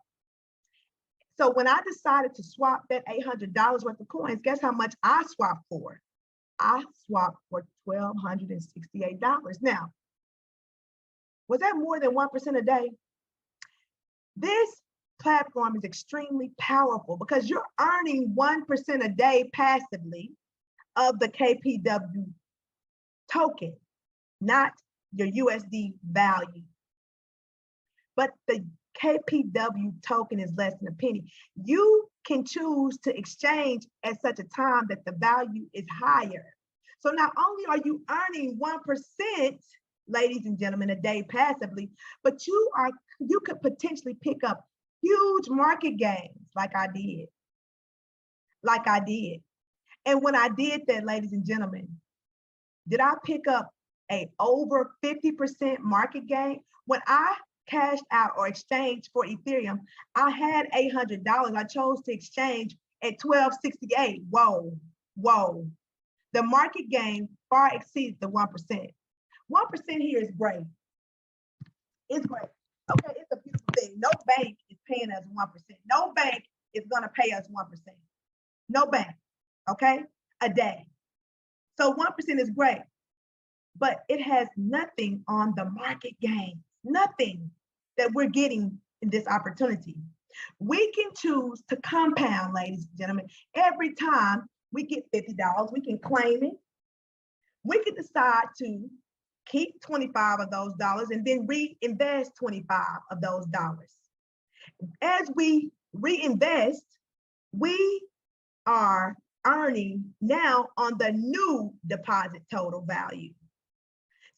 So when I decided to swap that $800 worth of coins, guess how much I swapped for? I swapped for $1,268. Now, was that more than 1% a day? This platform is extremely powerful because you're earning 1% a day passively of the KPW token, not your USD value. But the KPW token is less than a penny. You can choose to exchange at such a time that the value is higher. So not only are you earning 1%, ladies and gentlemen, a day passively, but you could potentially pick up huge market gains like I did. And when I did that, ladies and gentlemen, did I pick up a over 50% market gain? When I cashed out or exchanged for Ethereum, I had $800. I chose to exchange at 1268. Whoa, whoa. The market gain far exceeds the 1%. 1% here is great. It's great. Okay, it's a beautiful thing. No bank is paying us 1%. No bank is going to pay us 1%. No bank, okay, a day. So 1% is great, but it has nothing on the market gains, nothing that we're getting in this opportunity. We can choose to compound, ladies and gentlemen. Every time we get $50, we can claim it. We can decide to keep 25 of those dollars and then reinvest 25 of those dollars. As we reinvest, we are earning now on the new deposit total value.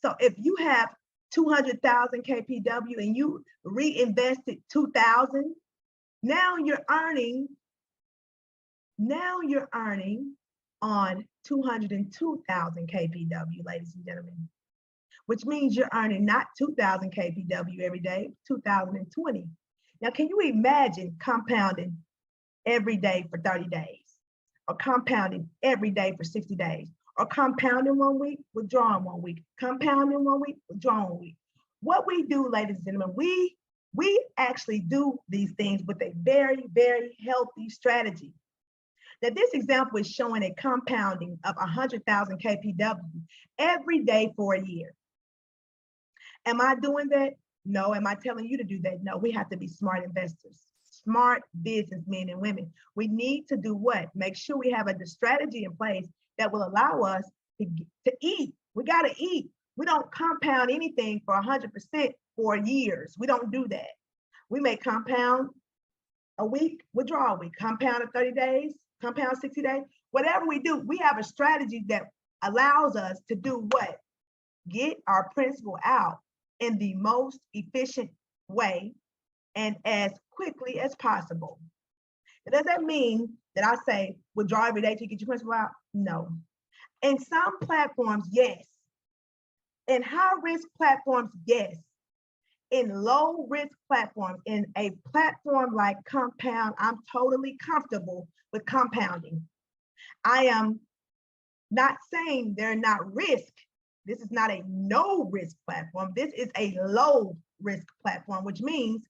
So if you have 200,000 KPW and you reinvested 2,000, now you're earning on 202,000 KPW, ladies and gentlemen, which means you're earning not 2,000 KPW every day, 2,020. Now, can you imagine compounding every day for 30 days, or compounding every day for 60 days, or compounding 1 week, withdrawing 1 week, compounding 1 week, withdrawing 1 week? What we do, ladies and gentlemen, we actually do these things with a very, very healthy strategy. Now, this example is showing a compounding of 100,000 KPW every day for a year. Am I doing that? No. Am I telling you to do that? No. We have to be smart investors, smart businessmen and women. We need to do what? Make sure we have a strategy in place that will allow us to eat. We got to eat. We don't compound anything for 100% for years. We don't do that. We may compound a week, withdraw a week, compound at 30 days, compound 60 days. Whatever we do, we have a strategy that allows us to do what? Get our principal out in the most efficient way and as quickly as possible. Does that mean that I say withdraw every day to get your principal out? No. In some platforms, yes. In high risk platforms, yes. In low risk platforms, in a platform like Compound, I'm totally comfortable with compounding. I am not saying they're not risk. This is not a no risk platform. This is a low risk platform, which means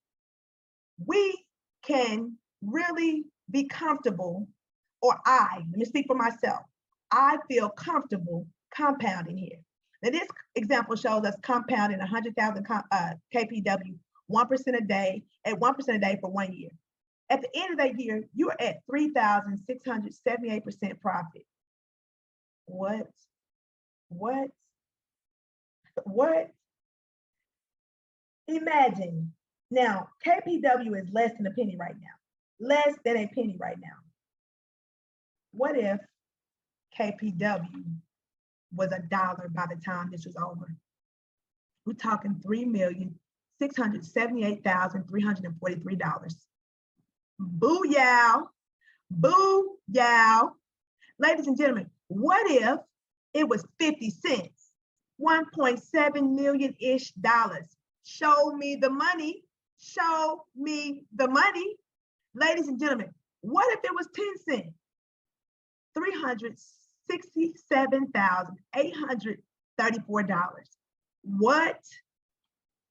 we can really be comfortable, or let me speak for myself. I feel comfortable compounding here. Now, this example shows us compounding 100,000 KPW, 1% a day, at 1% a day for 1 year. At the end of that year, you're at 3,678% profit. What? Imagine. Now, KPW is less than a penny right now. Less than a penny right now. What if KPW was $1 by the time this was over? We're talking $3,678,343. Booyah! Booyah! Ladies and gentlemen, what if it was 50 cents? $1.7 million-ish dollars. Show me the money. Show me the money. Ladies and gentlemen, what if it was 10 cents? $367,834. What?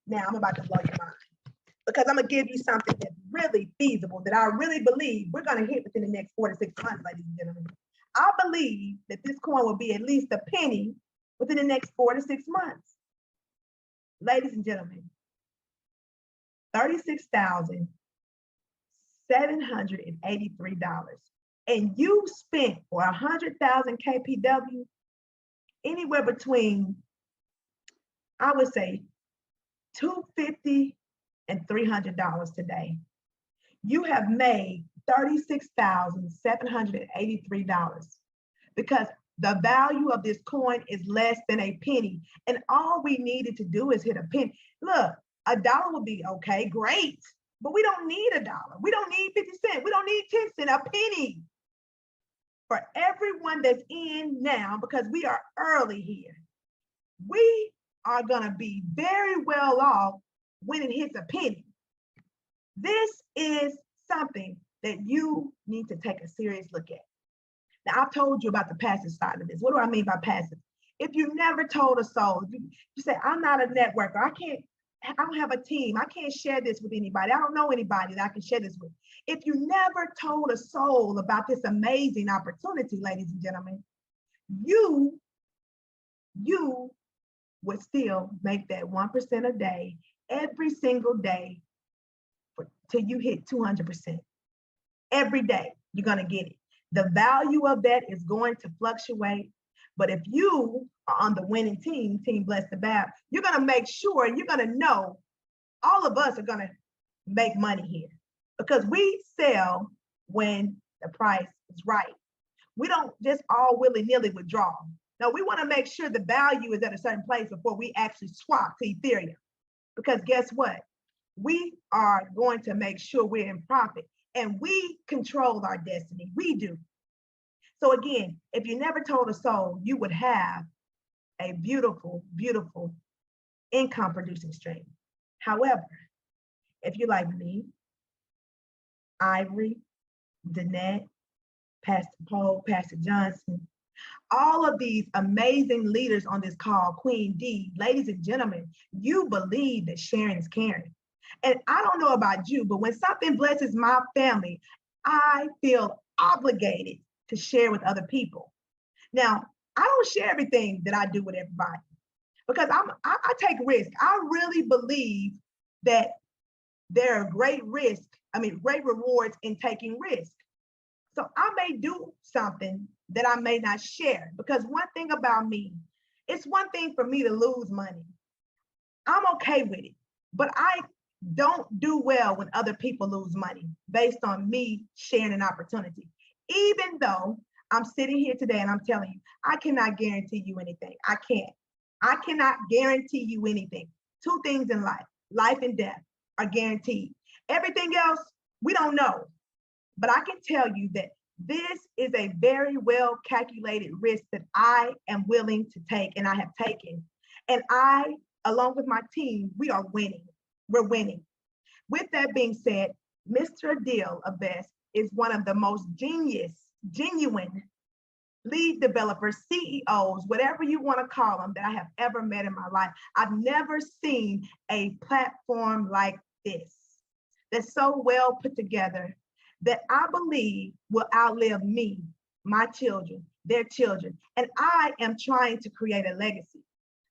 Now I'm about to blow your mind, because I'm gonna give you something that's really feasible, that I really believe we're gonna hit within the next 4 to 6 months, ladies and gentlemen. I believe that this coin will be at least a penny within the next 4 to 6 months. Ladies and gentlemen, $36,783. And you spent for 100,000 KPW anywhere between, I would say, $250 and $300 today. You have made $36,783, because the value of this coin is less than a penny. And all we needed to do is hit a penny. Look, $1 would be okay, great, but we don't need $1. We don't need 50 cents. We don't need 10 cents, a penny. For everyone that's in now, because we are early here, we are gonna be very well off when it hits a penny. This is something that you need to take a serious look at. Now, I've told you about the passive side of this. What do I mean by passive? If you never told a soul, you say, I'm not a networker. I don't have a team. I can't share this with anybody. I don't know anybody that I can share this with. If you never told a soul about this amazing opportunity, ladies and gentlemen, you would still make that 1% a day, every single day, till you hit 200%. Every day, you're going to get it. The value of that is going to fluctuate. But if you are on the winning team, Team Blessed to Bab, you're going to make sure, and you're going to know, all of us are going to make money here, because we sell when the price is right. We don't just all willy-nilly withdraw. Now, we want to make sure the value is at a certain place before we actually swap to Ethereum. Because guess what? We are going to make sure we're in profit, and we control our destiny. We do. So again, if you never told a soul, you would have a beautiful, beautiful income producing stream. However, if you're like me, Ivory, Danette, Pastor Paul, Pastor Johnson, all of these amazing leaders on this call, Queen D, ladies and gentlemen, you believe that sharing is caring. And I don't know about you, but when something blesses my family, I feel obligated to share with other people. Now, I don't share everything that I do with everybody, because I take risks. I really believe that there are great rewards in taking risks. So I may do something that I may not share, because one thing about me, it's one thing for me to lose money. I'm okay with it, but I don't do well when other people lose money based on me sharing an opportunity. Even though I'm sitting here today and I'm telling you, I cannot guarantee you anything. I can't. I cannot guarantee you anything. Two things in life and death are guaranteed. Everything else, we don't know. But I can tell you that this is a very well calculated risk that I am willing to take, and I have taken. And I, along with my team, we are winning. We're winning. With that being said, Mr. Adil Abbas is one of the most genuine lead developers, CEOs, whatever you want to call them, that I have ever met in my life. I've never seen a platform like this that's so well put together, that I believe will outlive me, my children, their children. And I am trying to create a legacy.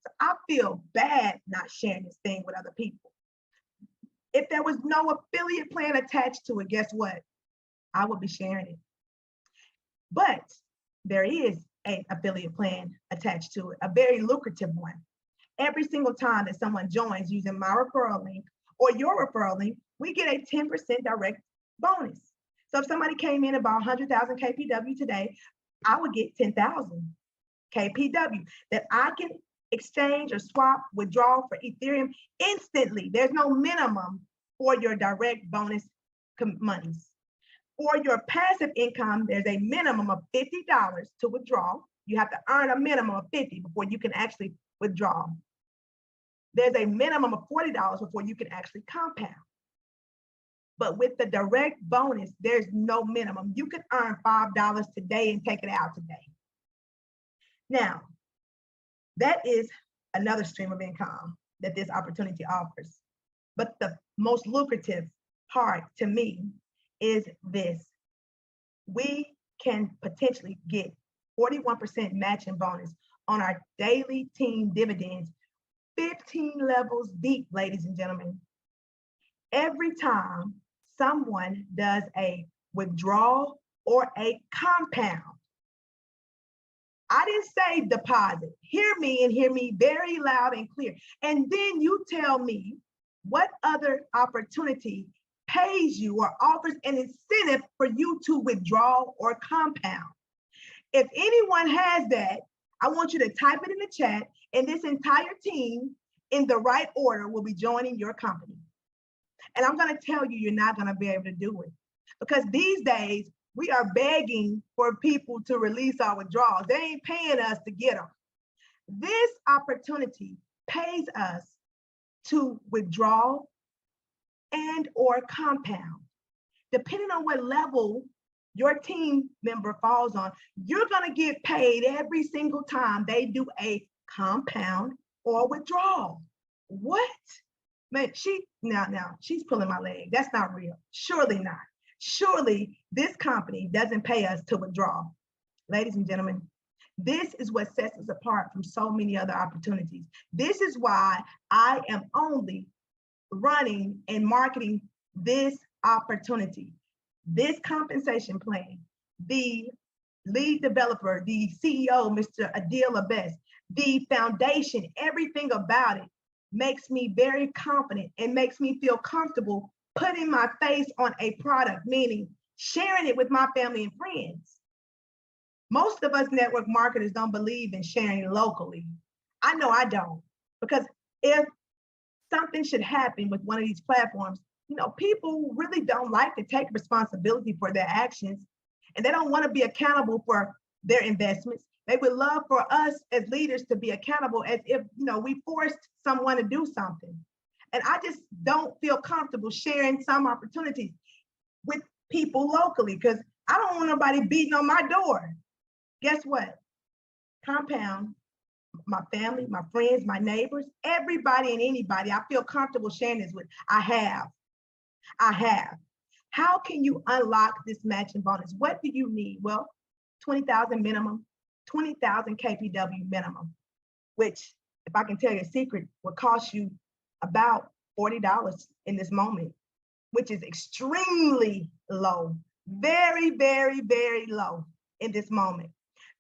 So I feel bad not sharing this thing with other people. If there was no affiliate plan attached to it, guess what? I would be sharing it. But there is an affiliate plan attached to it, a very lucrative one. Every single time that someone joins using my referral link or your referral link, we get a 10% direct bonus. So if somebody came in about 100,000 KPW today, I would get 10,000 KPW that I can exchange or swap, withdraw for Ethereum instantly. There's no minimum for your direct bonus monies. For your passive income, there's a minimum of $50 to withdraw. You have to earn a minimum of $50 before you can actually withdraw. There's a minimum of $40 before you can actually compound. But with the direct bonus, there's no minimum. You can earn $5 today and take it out today. Now, that is another stream of income that this opportunity offers. But the most lucrative part to me is this. We can potentially get 41% matching bonus on our daily team dividends, 15 levels deep, ladies and gentlemen. Every time someone does a withdrawal or a compound. I didn't say deposit. Hear me, and hear me very loud and clear. And then you tell me what other opportunity pays you or offers an incentive for you to withdraw or compound. If anyone has that, I want you to type it in the chat, and this entire team in the right order will be joining your company. And I'm going to tell you, you're not going to be able to do it, because these days we are begging for people to release our withdrawals. They ain't paying us to get them. This opportunity pays us to withdraw and or compound. Depending on what level your team member falls on, you're gonna get paid every single time they do a compound or withdrawal. What? Man, now she's pulling my leg. That's not real. Surely not. Surely this company doesn't pay us to withdraw. Ladies and gentlemen, this is what sets us apart from so many other opportunities. This is why I am only running and marketing this opportunity, this compensation plan, the lead developer, the CEO, Mr. Adil Abess, the foundation, everything about it makes me very confident and makes me feel comfortable putting my face on a product, meaning sharing it with my family and friends. Most of us network marketers don't believe in sharing locally. I know I don't, because if something should happen with one of these platforms, people really don't like to take responsibility for their actions, and they don't want to be accountable for their investments. They would love for us as leaders to be accountable as if, we forced someone to do something. And I just don't feel comfortable sharing some opportunities with people locally because I don't want nobody beating on my door. Guess what? Compound, my family, my friends, my neighbors, everybody and anybody I feel comfortable sharing this with. I have. How can you unlock this matching bonus? What do you need? Well, 20,000 minimum, 20,000 KPW minimum, which, if I can tell you a secret, would cost you about $40 in this moment, which is extremely low, very, very, very low in this moment.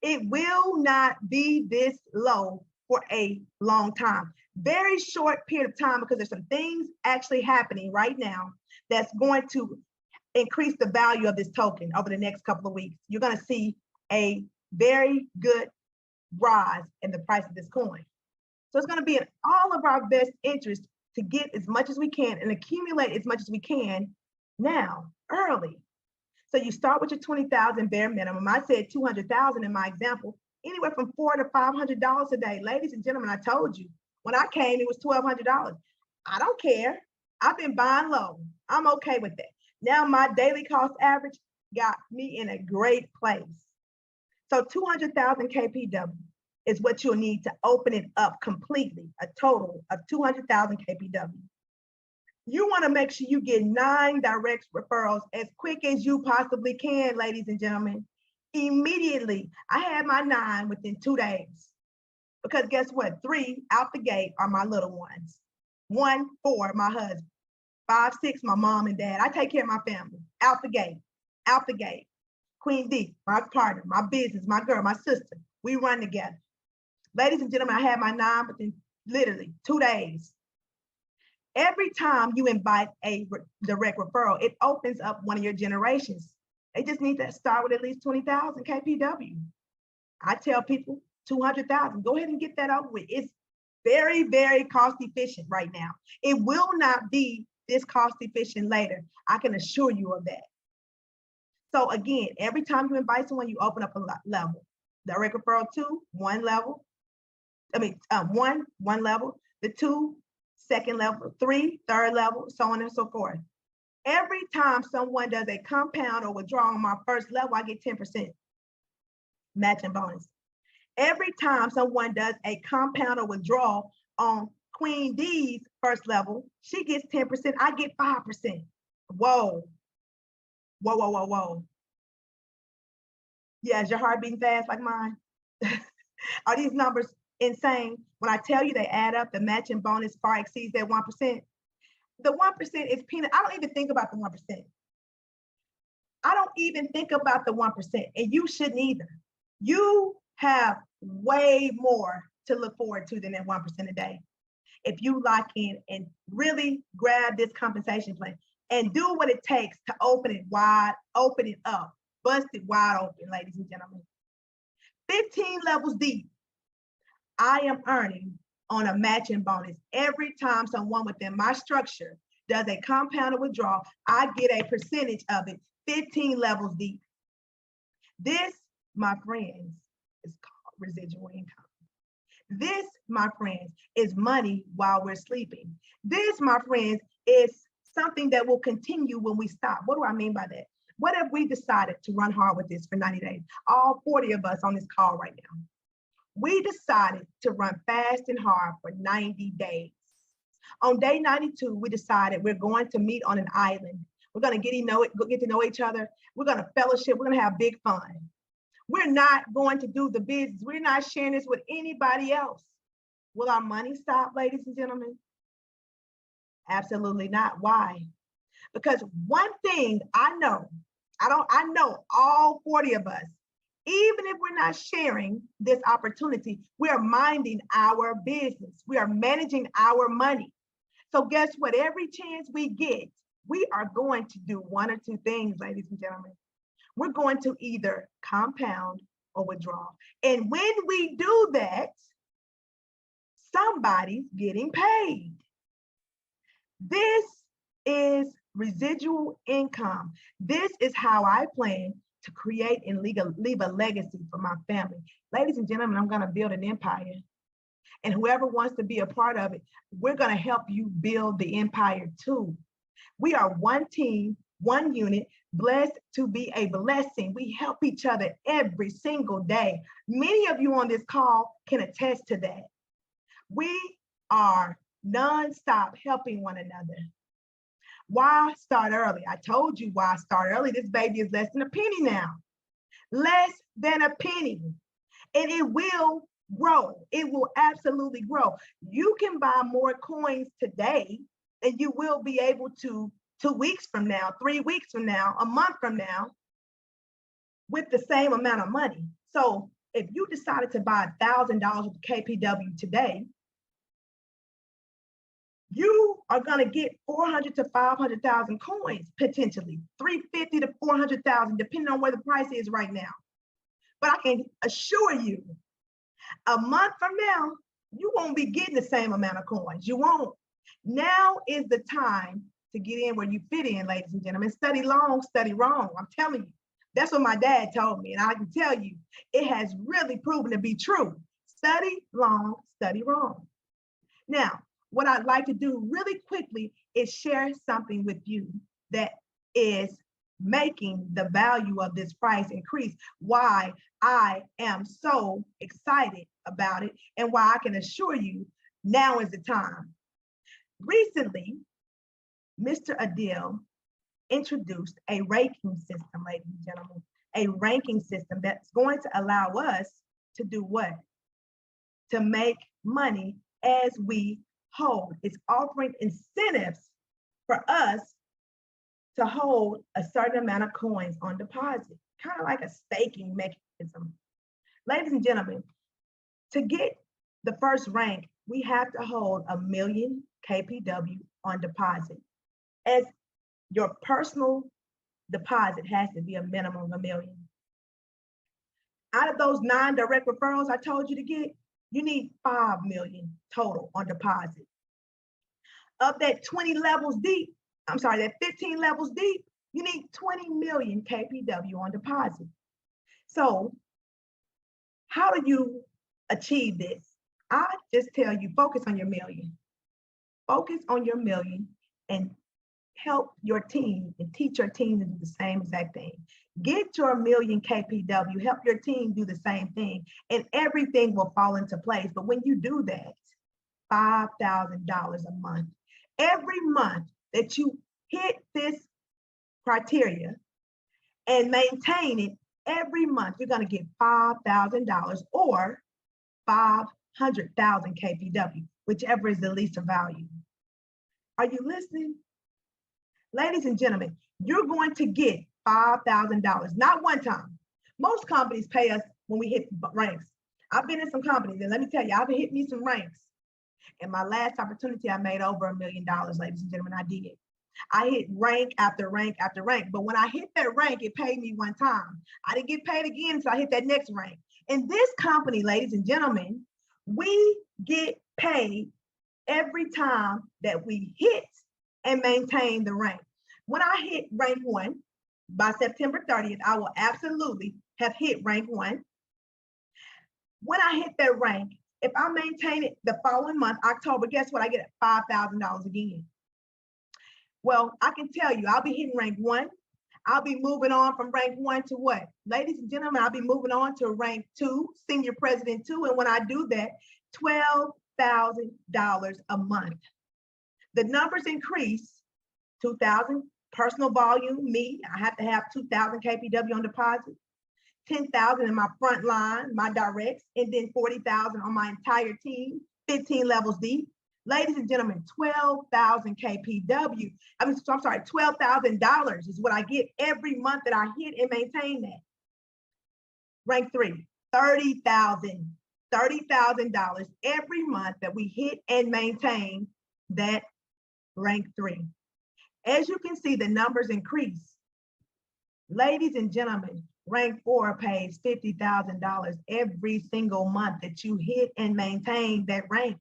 It will not be this low for a long time. Very short period of time, because there's some things actually happening right now that's going to increase the value of this token over the next couple of weeks. You're going to see a very good rise in the price of this coin. So it's going to be in all of our best interest to get as much as we can and accumulate as much as we can now, early. So you start with your 20,000 bare minimum. I said 200,000 in my example, anywhere from $400 to $500 a day. Ladies and gentlemen, I told you, when I came, it was $1,200. I don't care. I've been buying low. I'm okay with that. Now my daily cost average got me in a great place. So 200,000 KPW is what you'll need to open it up completely, a total of 200,000 KPW. You want to make sure you get 9 direct referrals as quick as you possibly can, ladies and gentlemen. Immediately, I had my 9 within 2 days. Because guess what? 3 out the gate are my little ones. 1, 4, my husband. 5, 6, my mom and dad. I take care of my family. Out the gate. Queen D, my partner, my business, my girl, my sister. We run together. Ladies and gentlemen, I had my 9 within literally 2 days. Every time you invite a direct referral, it opens up one of your generations. They just need to start with at least 20,000 KPW. I tell people 200,000, go ahead and get that over with. It's very, very cost efficient right now. It will not be this cost efficient later. I can assure you of that. So again, every time you invite someone, you open up a level. Direct referral 2, 1 level. one level. The 2, second level. 3, third level, so on and so forth. Every time someone does a compound or withdrawal on my first level, I get 10% matching bonus. Every time someone does a compound or withdrawal on Queen D's first level, she gets 10%, I get 5%. Whoa. Yeah, is your heart beating fast like mine? Are these numbers insane? When I tell you they add up, the matching bonus far exceeds that 1%. The 1% is peanut. I don't even think about the 1%. I don't even think about the 1%, and you shouldn't either. You have way more to look forward to than that 1% a day. If you lock in and really grab this compensation plan and do what it takes to open it wide, open it up, bust it wide open, ladies and gentlemen. 15 levels deep, I am earning on a matching bonus. Every time someone within my structure does a compounded withdrawal, I get a percentage of it, 15 levels deep. This, my friends, is called residual income. This, my friends, is money while we're sleeping. This, my friends, is something that will continue when we stop. What do I mean by that? What if we decided to run hard with this for 90 days? All 40 of us on this call right now. We decided to run fast and hard for 90 days. On day 92, we decided we're going to meet on an island. We're going to get to know each other. We're going to fellowship. We're going to have big fun. We're not going to do the business. We're not sharing this with anybody else. Will our money stop, ladies and gentlemen? Absolutely not. Why? Because one thing I know all 40 of us, even if we're not sharing this opportunity, we are minding our business. We are managing our money. So guess what? Every chance we get, we are going to do one or two things, ladies and gentlemen. We're going to either compound or withdraw. And when we do that, somebody's getting paid. This is residual income. This is how I plan to create and leave a legacy for my family. Ladies and gentlemen, I'm going to build an empire. And whoever wants to be a part of it, we're going to help you build the empire too. We are one team, one unit, blessed to be a blessing. We help each other every single day. Many of you on this call can attest to that. We are nonstop helping one another. Why start early? I told you why start early. This baby is less than a penny now. Less than a penny. And it will grow. It will absolutely grow. You can buy more coins today than you will be able to 2 weeks from now, 3 weeks from now, a month from now, with the same amount of money. So if you decided to buy $1,000 with KPW today, you are going to get 400 to 500,000 coins, potentially 350 to 400,000, depending on where the price is right now. But I can assure you, a month from now, you won't be getting the same amount of coins. You won't. Now is the time to get in where you fit in, ladies and gentlemen. Study long, study wrong. I'm telling you. That's what my dad told me. And I can tell you, it has really proven to be true. Study long, study wrong. Now, what I'd like to do really quickly is share something with you that is making the value of this price increase, why I am so excited about it, and why I can assure you now is the time. Recently, Mr. Adil introduced a ranking system, ladies and gentlemen, a ranking system that's going to allow us to do what? To make money as we hold. It's offering incentives for us to hold a certain amount of coins on deposit, kind of like a staking mechanism. Ladies and gentlemen, to get the first rank, we have to hold 1 million KPW on deposit. As your personal deposit has to be a minimum of 1 million. Out of those 9 direct referrals I told you to get, you need 5 million total on deposit. Of that 15 levels deep, you need 20 million KPW on deposit. So how do you achieve this? I just tell you, focus on your million. Focus on your million and help your team and teach your team to do the same exact thing. Get your 1 million KPW, help your team do the same thing, and everything will fall into place. But when you do that, $5,000 a month. Every month that you hit this criteria and maintain it, every month you're going to get $5,000 or 500,000 KPW, whichever is the least of value. Are you listening? Ladies and gentlemen, you're going to get $5,000, not one time. Most companies pay us when we hit ranks. I've been in some companies, and let me tell you, I've hit me some ranks. In my last opportunity, I made over $1 million, ladies and gentlemen, I did. I hit rank after rank after rank, but when I hit that rank, it paid me one time. I didn't get paid again until I hit that next rank. In this company, ladies and gentlemen, we get paid every time that we hit and maintain the rank. When I hit rank 1, by September 30th, I will absolutely have hit rank 1. When I hit that rank, If I maintain it the following month, October, guess what? I get $5,000 again. Well, I can tell you, I'll be hitting rank 1. I'll be moving on from rank 1 to what? Ladies and gentlemen, I'll be moving on to rank 2, senior president 2. And when I do that, $12,000 a month. The numbers increase. 2,000 personal volume, me, I have to have 2,000 KPW on deposit, 10,000 in my front line, my directs, and then 40,000 on my entire team, 15 levels deep. Ladies and gentlemen, 12,000 KPW. I'm sorry, $12,000 is what I get every month that I hit and maintain that. Rank 3, $30,000 every month that we hit and maintain that rank 3. As you can see, the numbers increase. Ladies and gentlemen, rank 4 pays $50,000 every single month that you hit and maintain that rank.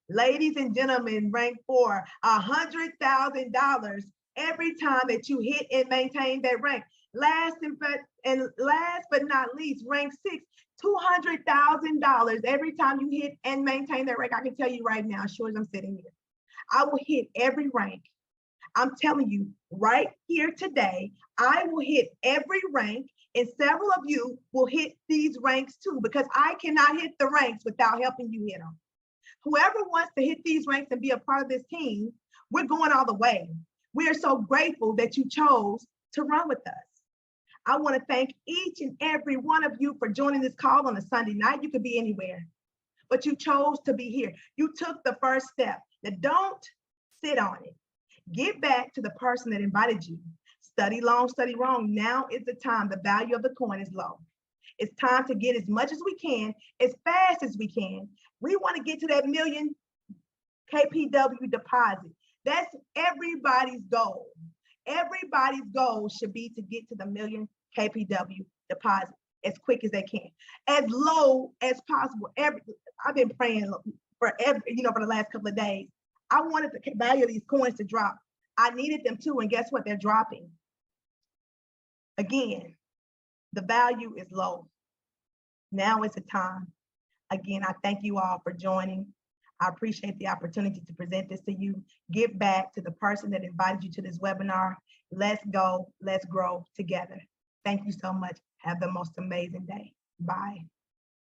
Ladies and gentlemen, rank 4, $100,000 every time that you hit and maintain that rank. Last but not least, rank 6, $200,000 every time you hit and maintain that rank. I can tell you right now, as sure as I'm sitting here, I will hit every rank. I'm telling you right here today, I will hit every rank, and several of you will hit these ranks too, because I cannot hit the ranks without helping you hit them. Whoever wants to hit these ranks and be a part of this team, we're going all the way. We are so grateful that you chose to run with us. I want to thank each and every one of you for joining this call on a Sunday night. You could be anywhere, but you chose to be here. You took the first step. Now don't sit on it. Get back to the person that invited you. Study long, study wrong. Now is the time. The value of the coin is low. It's time to get as much as we can, as fast as we can. We want to get to that million KPW deposit. That's everybody's goal. Everybody's goal should be to get to the million KPW deposit as quick as they can, as low as possible. I've been praying for the last couple of days. I wanted the value of these coins to drop. I needed them too, and guess what? They're dropping. Again, the value is low. Now is the time. Again, I thank you all for joining. I appreciate the opportunity to present this to you. Give back to the person that invited you to this webinar. Let's go, let's grow together. Thank you so much. Have the most amazing day. Bye.